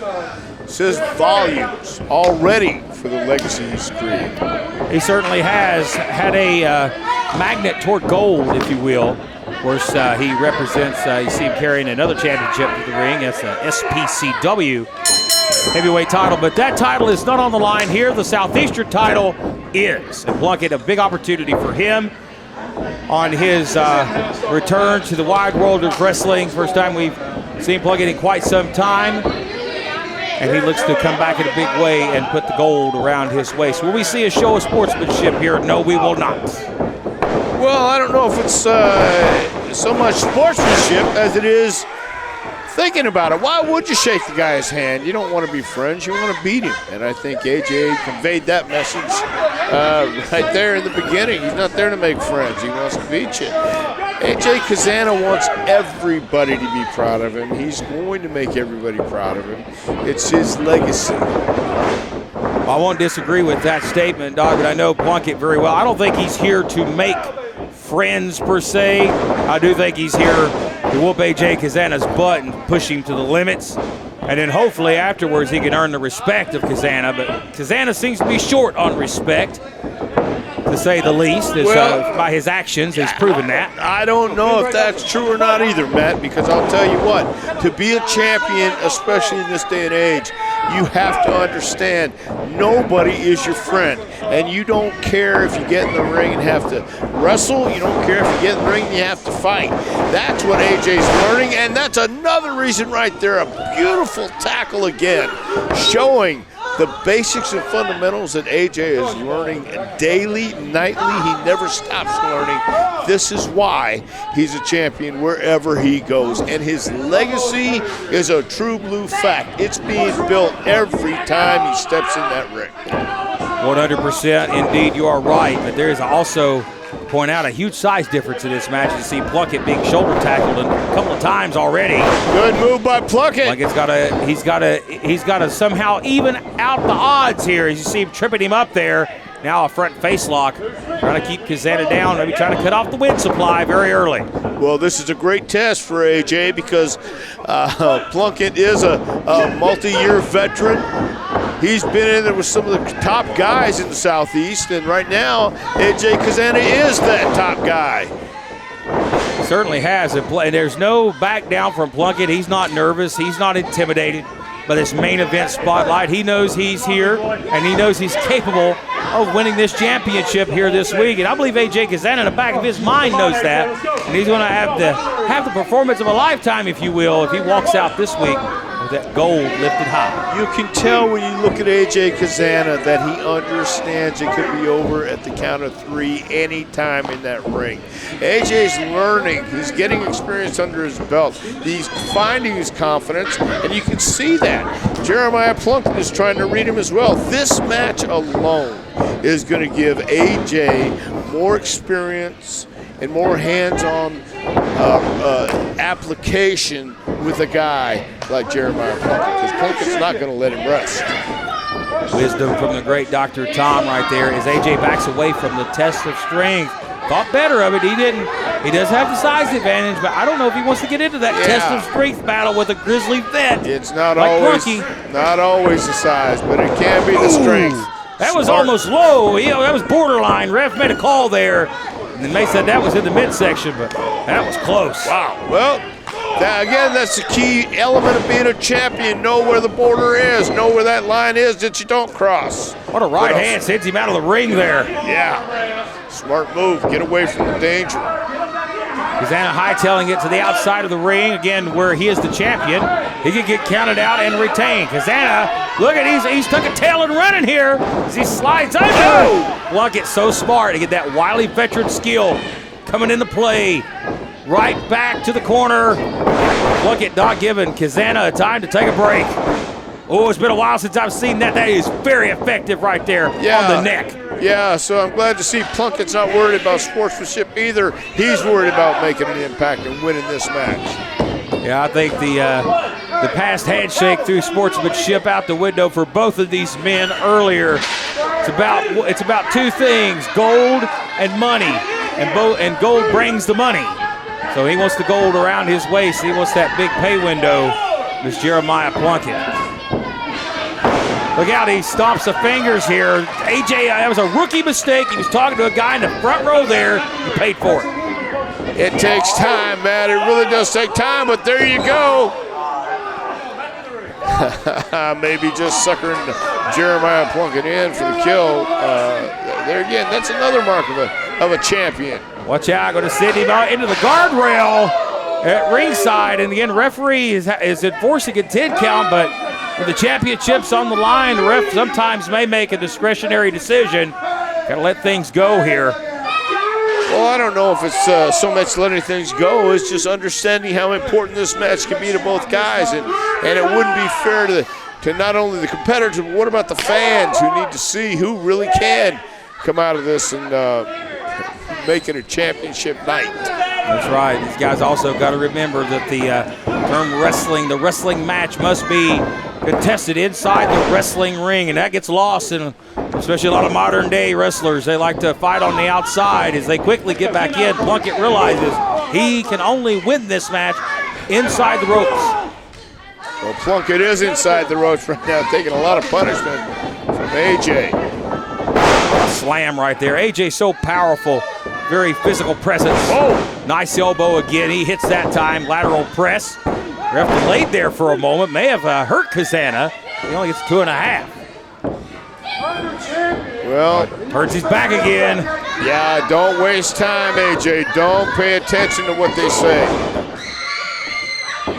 says volumes already for the legacy he's created. He certainly has had a magnet toward gold, if you will. Of course, he represents, you see him carrying another championship to the ring. That's the SPCW heavyweight title, but that title is not on the line here. The Southeastern title is. And Plunkett, a big opportunity for him. on his return to the wide world of wrestling. First time we've seen Plunkett in quite some time. And he looks to come back in a big way and put the gold around his waist. Will we see a show of sportsmanship here? No, we will not. Well, I don't know if it's so much sportsmanship as it is thinking about it. Why would you shake the guy's hand? You don't want to be friends. You want to beat him. And I think AJ conveyed that message right there in the beginning. He's not there to make friends. He wants to beat you. AJ Cazana wants everybody to be proud of him. He's going to make everybody proud of him. It's his legacy. Well, I won't disagree with that statement, Doug, but I know Plunkett very well. I don't think he's here to make friends per se. I do think he's here to whoop AJ Cazana's butt and push him to the limits. And then hopefully afterwards he can earn the respect of Cazana. But Cazana seems to be short on respect, to say the least, by his actions. He's proven that. I don't know if that's true or not either, Matt, because I'll tell you what, to be a champion, especially in this day and age, you have to understand nobody is your friend. And you don't care if you get in the ring and have to wrestle. You don't care if you get in the ring and you have to fight. That's what AJ's learning, and that's another reason right there. A beautiful tackle again, showing the basics and fundamentals that AJ is learning daily, nightly. He never stops learning. This is why he's a champion wherever he goes. And his legacy is a true blue fact. It's being built every time he steps in that ring. 100%. Indeed, you are right. But there is also, point out, a huge size difference in this match. You see Plunkett being shoulder tackled a couple of times already. Good move by Plunkett. Plunkett's he's got to somehow even out the odds here. As you see him tripping him up there. Now a front face lock, trying to keep Cazana down, maybe trying to cut off the wind supply very early. Well, this is a great test for AJ because Plunkett is a multi-year veteran. He's been in there with some of the top guys in the Southeast, and right now, AJ Cazana is that top guy. He certainly has. And there's no back down from Plunkett. He's not nervous. He's not intimidated by this main event spotlight. He knows he's here, and he knows he's capable of winning this championship here this week. And I believe AJ Cazana in the back of his mind knows that. And he's going to have the performance of a lifetime, if you will, if he walks out this week with that gold lifted high. You can tell when you look at AJ Cazana that he understands it could be over at the count of 3 any time in that ring. AJ's learning. He's getting experience under his belt. He's finding his confidence, and you can see that. Jeremiah Plunkett is trying to read him as well. This match alone is going to give AJ more experience and more hands-on application with a guy like Jeremiah Plunkett, because Plunkett's not going to let him rest. Wisdom from the great Dr. Tom right there as AJ backs away from the test of strength. Thought better of it. He didn't. He does have the size advantage, but I don't know if he wants to get into that test of strength battle with a grizzly vet. It's not like always the size, but it can be the strength. That was almost low. That was borderline. Ref made a call there. And then they said that was in the midsection, but that was close. Wow. Well, that's the key element of being a champion. Know where the border is. Know where that line is that you don't cross. What a right hand sends him out of the ring there. Yeah. Smart move. Get away from the danger. Kazana hightailing it to the outside of the ring, again, where he is the champion. He can get counted out and retained. Kazana, look at he's took a tail and running here as he slides under. Plunkett so smart to get that wily veteran skill coming into play. Right back to the corner. Plunkett not giving Kazana a time to take a break. Oh, it's been a while since I've seen that. That is very effective right there on the neck. Yeah, so I'm glad to see Plunkett's not worried about sportsmanship either. He's worried about making an impact and winning this match. Yeah, I think the past handshake threw sportsmanship out the window for both of these men earlier. It's about two things: gold and money, and gold brings the money. So he wants the gold around his waist. He wants that big pay window. This Jeremiah Plunkett. Look out, he stomps the fingers here. AJ, that was a rookie mistake. He was talking to a guy in the front row there. He paid for it. It takes time, man. It really does take time, but there you go. Maybe just suckering Jeremiah Plunkett in for the kill. There again, that's another mark of a champion. Watch out, going to send him out into the guardrail at ringside. And again, referee is enforcing a 10 count, but with the championships on the line, the ref sometimes may make a discretionary decision. Got to let things go here. Well, I don't know if it's so much letting things go. It's just understanding how important this match can be to both guys. And it wouldn't be fair to not only the competitors, but what about the fans who need to see who really can come out of this and make it a championship night. That's right. These guys also got to remember that the term wrestling, the wrestling match must be contested inside the wrestling ring, and that gets lost in especially a lot of modern day wrestlers. They like to fight on the outside. As they quickly get back in, Plunkett realizes he can only win this match inside the ropes. Well, Plunkett is inside the ropes right now, taking a lot of punishment from AJ. Slam right there. AJ so powerful, very physical presence. Oh, nice elbow again. He hits that time. Lateral press. Ref delayed there for a moment. May have hurt Cazana. He only gets 2.5. Well, turns his back again. Yeah, don't waste time, AJ. Don't pay attention to what they say.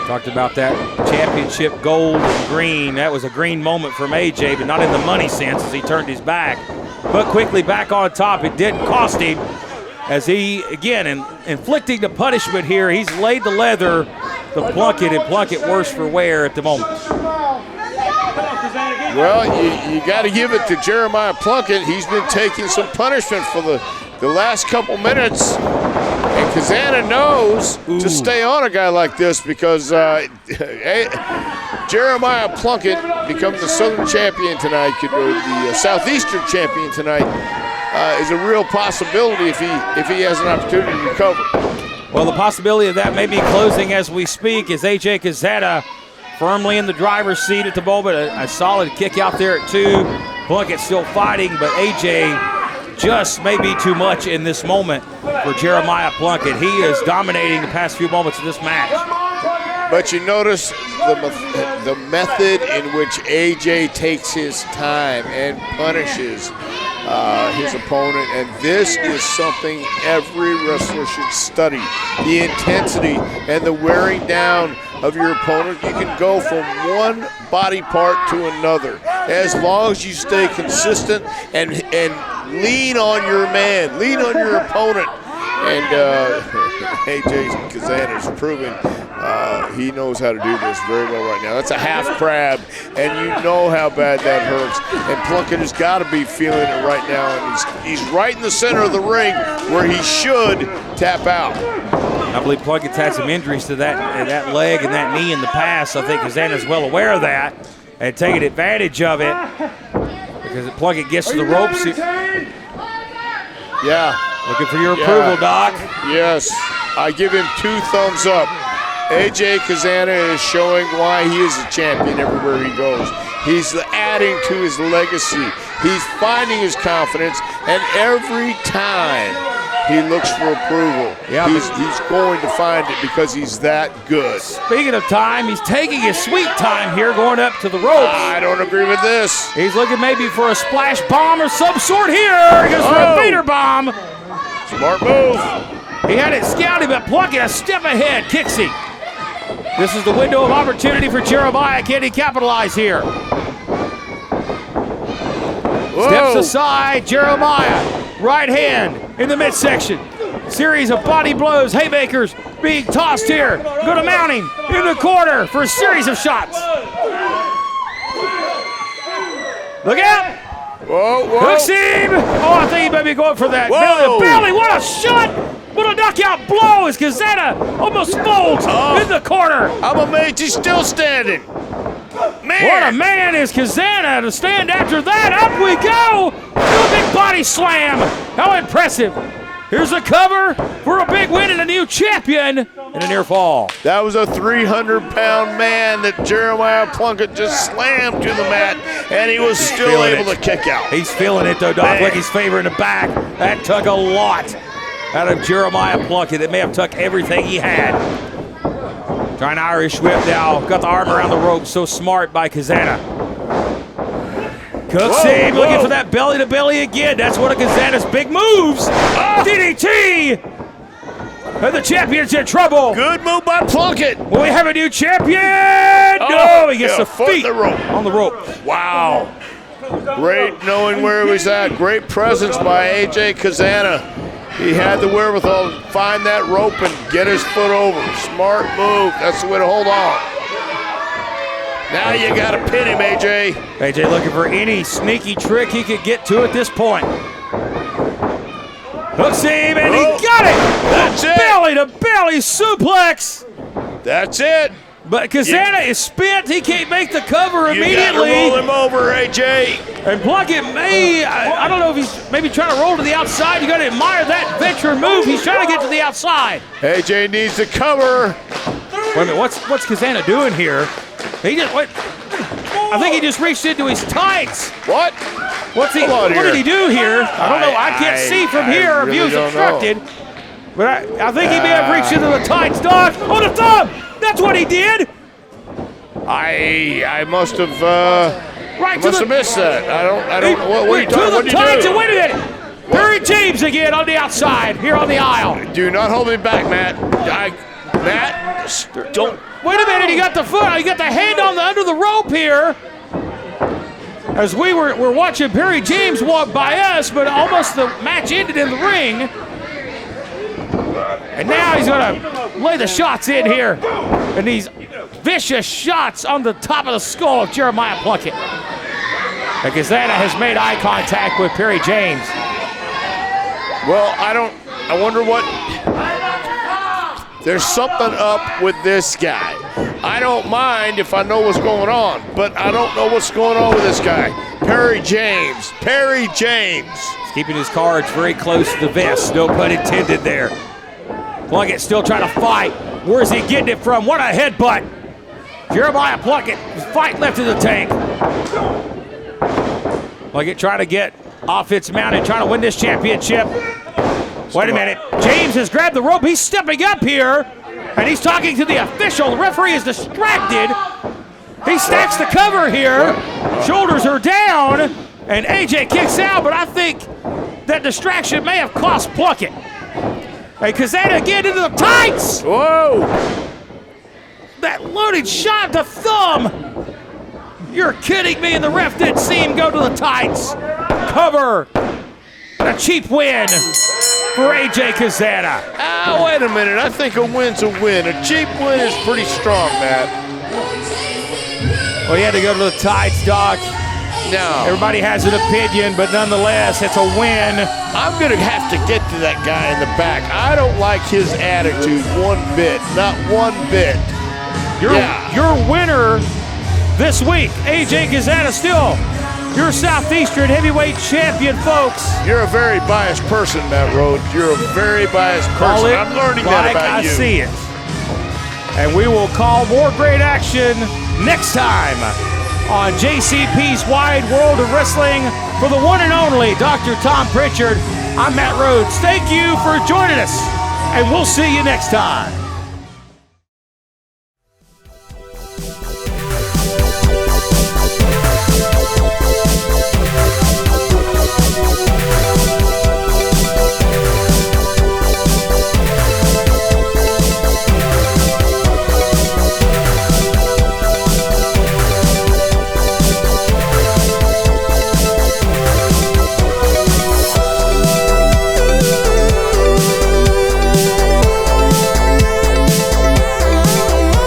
Talked about that championship gold and green. That was a green moment from AJ, but not in the money sense as he turned his back. But quickly back on top. It didn't cost him as he, again, inflicting the punishment here. He's laid the leather to Plunkett, and Plunkett worse for wear at the moment. Well, you got to give it to Jeremiah Plunkett. He's been taking some punishment for the last couple minutes. And Kazana knows to stay on a guy like this because Jeremiah Plunkett becomes the Southern champion tonight, or the Southeastern champion tonight, is a real possibility if he has an opportunity to recover. Well, the possibility of that may be closing as we speak as AJ Cazana firmly in the driver's seat at the moment. A solid kick out there at 2. Plunkett still fighting, but AJ just may be too much in this moment for Jeremiah Plunkett. He is dominating the past few moments of this match. But you notice the method in which AJ takes his time and punishes his opponent, and this is something every wrestler should study. The intensity and the wearing down of your opponent. You can go from one body part to another as long as you stay consistent and lean on your man, lean on your opponent. And AJ Kazana is proving he knows how to do this very well right now. That's a half crab, and you know how bad that hurts. And Plunkett has got to be feeling it right now, and he's right in the center of the ring where he should tap out. I believe Plunkett's had some injuries to that leg and that knee in the past. I think Kazana's well aware of that and taking advantage of it because Plunkett gets to the ropes. Yeah. Looking for your approval, Doc. Yes. I give him 2 thumbs up. AJ Kazana is showing why he is a champion everywhere he goes. He's adding to his legacy. He's finding his confidence, and every time he looks for approval, he's going to find it because he's that good. Speaking of time, he's taking his sweet time here going up to the ropes. I don't agree with this. He's looking maybe for a splash bomb of some sort here. He goes for a beater bomb. Smart move. He had it scouted, but Plunkett a step ahead, kicks him. This is the window of opportunity for Jeremiah. Can he capitalize here? Whoa. Steps aside, Jeremiah. Right hand in the midsection. Series of body blows, haymakers being tossed here. Go to mounting in the corner for a series of shots. Look out. Whoa, whoa. Hooks him. Oh, I think he may be going for that. Whoa. Belly, what a shot. What a knockout blow as Kazana almost folds in the corner. I'm amazed he's still standing. Man. What a man is Kazana to stand after that. Up we go. Do a big body slam. How impressive. Here's the cover for a big win and a new champion and a near fall. That was a 300-pound man that Jeremiah Plunkett just slammed to the mat, and he was still able to kick out. He's feeling it, though, Doc. Like he's favoring the back. That took a lot out of Jeremiah Plunkett. It may have took everything he had. Trying to Irish whip now. Got the arm around the rope. So smart by Kazana. Cooks him, looking for that belly-to-belly again. That's one of Kazana's big moves. DDT! And the champion's in trouble. Good move by Plunkett. Will we have a new champion? No, he gets the foot feet on the rope. Wow. Great knowing where he was at. Great presence by AJ Cazana. He had the wherewithal to find that rope and get his foot over. Smart move. That's the way to hold on. Now you got to pin him, AJ. AJ looking for any sneaky trick he could get to at this point. Hook seam, and he got it! That's it. Belly to belly suplex. That's it. But Kazana is spent. He can't make the cover You immediately. got to roll him over, AJ. And Plunkett may, I don't know if he's maybe trying to roll to the outside. You got to admire that veteran move. He's trying to get to the outside. AJ needs to cover. Wait a minute, what's Kazana doing here? He just, what? I think he just reached into his tights. What? What did he do here? I don't know. I can't see from here. Our view is obstructed. But I think he may have reached into the tights. Dodge on the thumb. That's what he did. I must have missed that. I don't. What are you to talking? the tights. And wait a minute. Barry James again on the outside here on the aisle. Do not hold me back, Matt. Matt, don't. Wait a minute. He got the foot. He got the hand on the under the rope here. As we're watching Barry James walk by us, but almost the match ended in the ring. And now he's going to lay the shots in here. And these vicious shots on the top of the skull of Jeremiah Plunkett. And Kazana has made eye contact with Barry James. Well, I wonder what. There's something up with this guy. I don't mind if I know what's going on, but I don't know what's going on with this guy. Barry James. He's keeping his cards very close to the vest. No pun intended there. Plunkett still trying to fight. Where's he getting it from? What a headbutt. Jeremiah Plunkett, fight left in the tank. Plunkett trying to get offense mounted, trying to win this championship. Wait a minute. James has grabbed the rope. He's stepping up here, and he's talking to the official. The referee is distracted. He stacks the cover here. Shoulders are down, and AJ kicks out, but I think that distraction may have cost Plunkett. And Kazana again into the tights. Whoa. That loaded shot, the thumb. You're kidding me, and the ref didn't see him go to the tights. Cover. And a cheap win for AJ Kazana. Wait a minute. I think a win's a win. A cheap win is pretty strong, Matt. Well, he had to go to the tights, Doc. No. Everybody has an opinion, but nonetheless, it's a win. I'm going to have to get to that guy in the back. I don't like his attitude one bit. Not one bit. Your winner this week, AJ Kazana, still your Southeastern heavyweight champion, folks. You're a very biased person, Matt Rhodes. You're a very biased person. I'm learning that about you. I see it. And we will call more great action next time on JCP's Wide World of Wrestling for the one and only Dr. Tom Pritchard. I'm Matt Rhodes. Thank you for joining us, and we'll see you next time.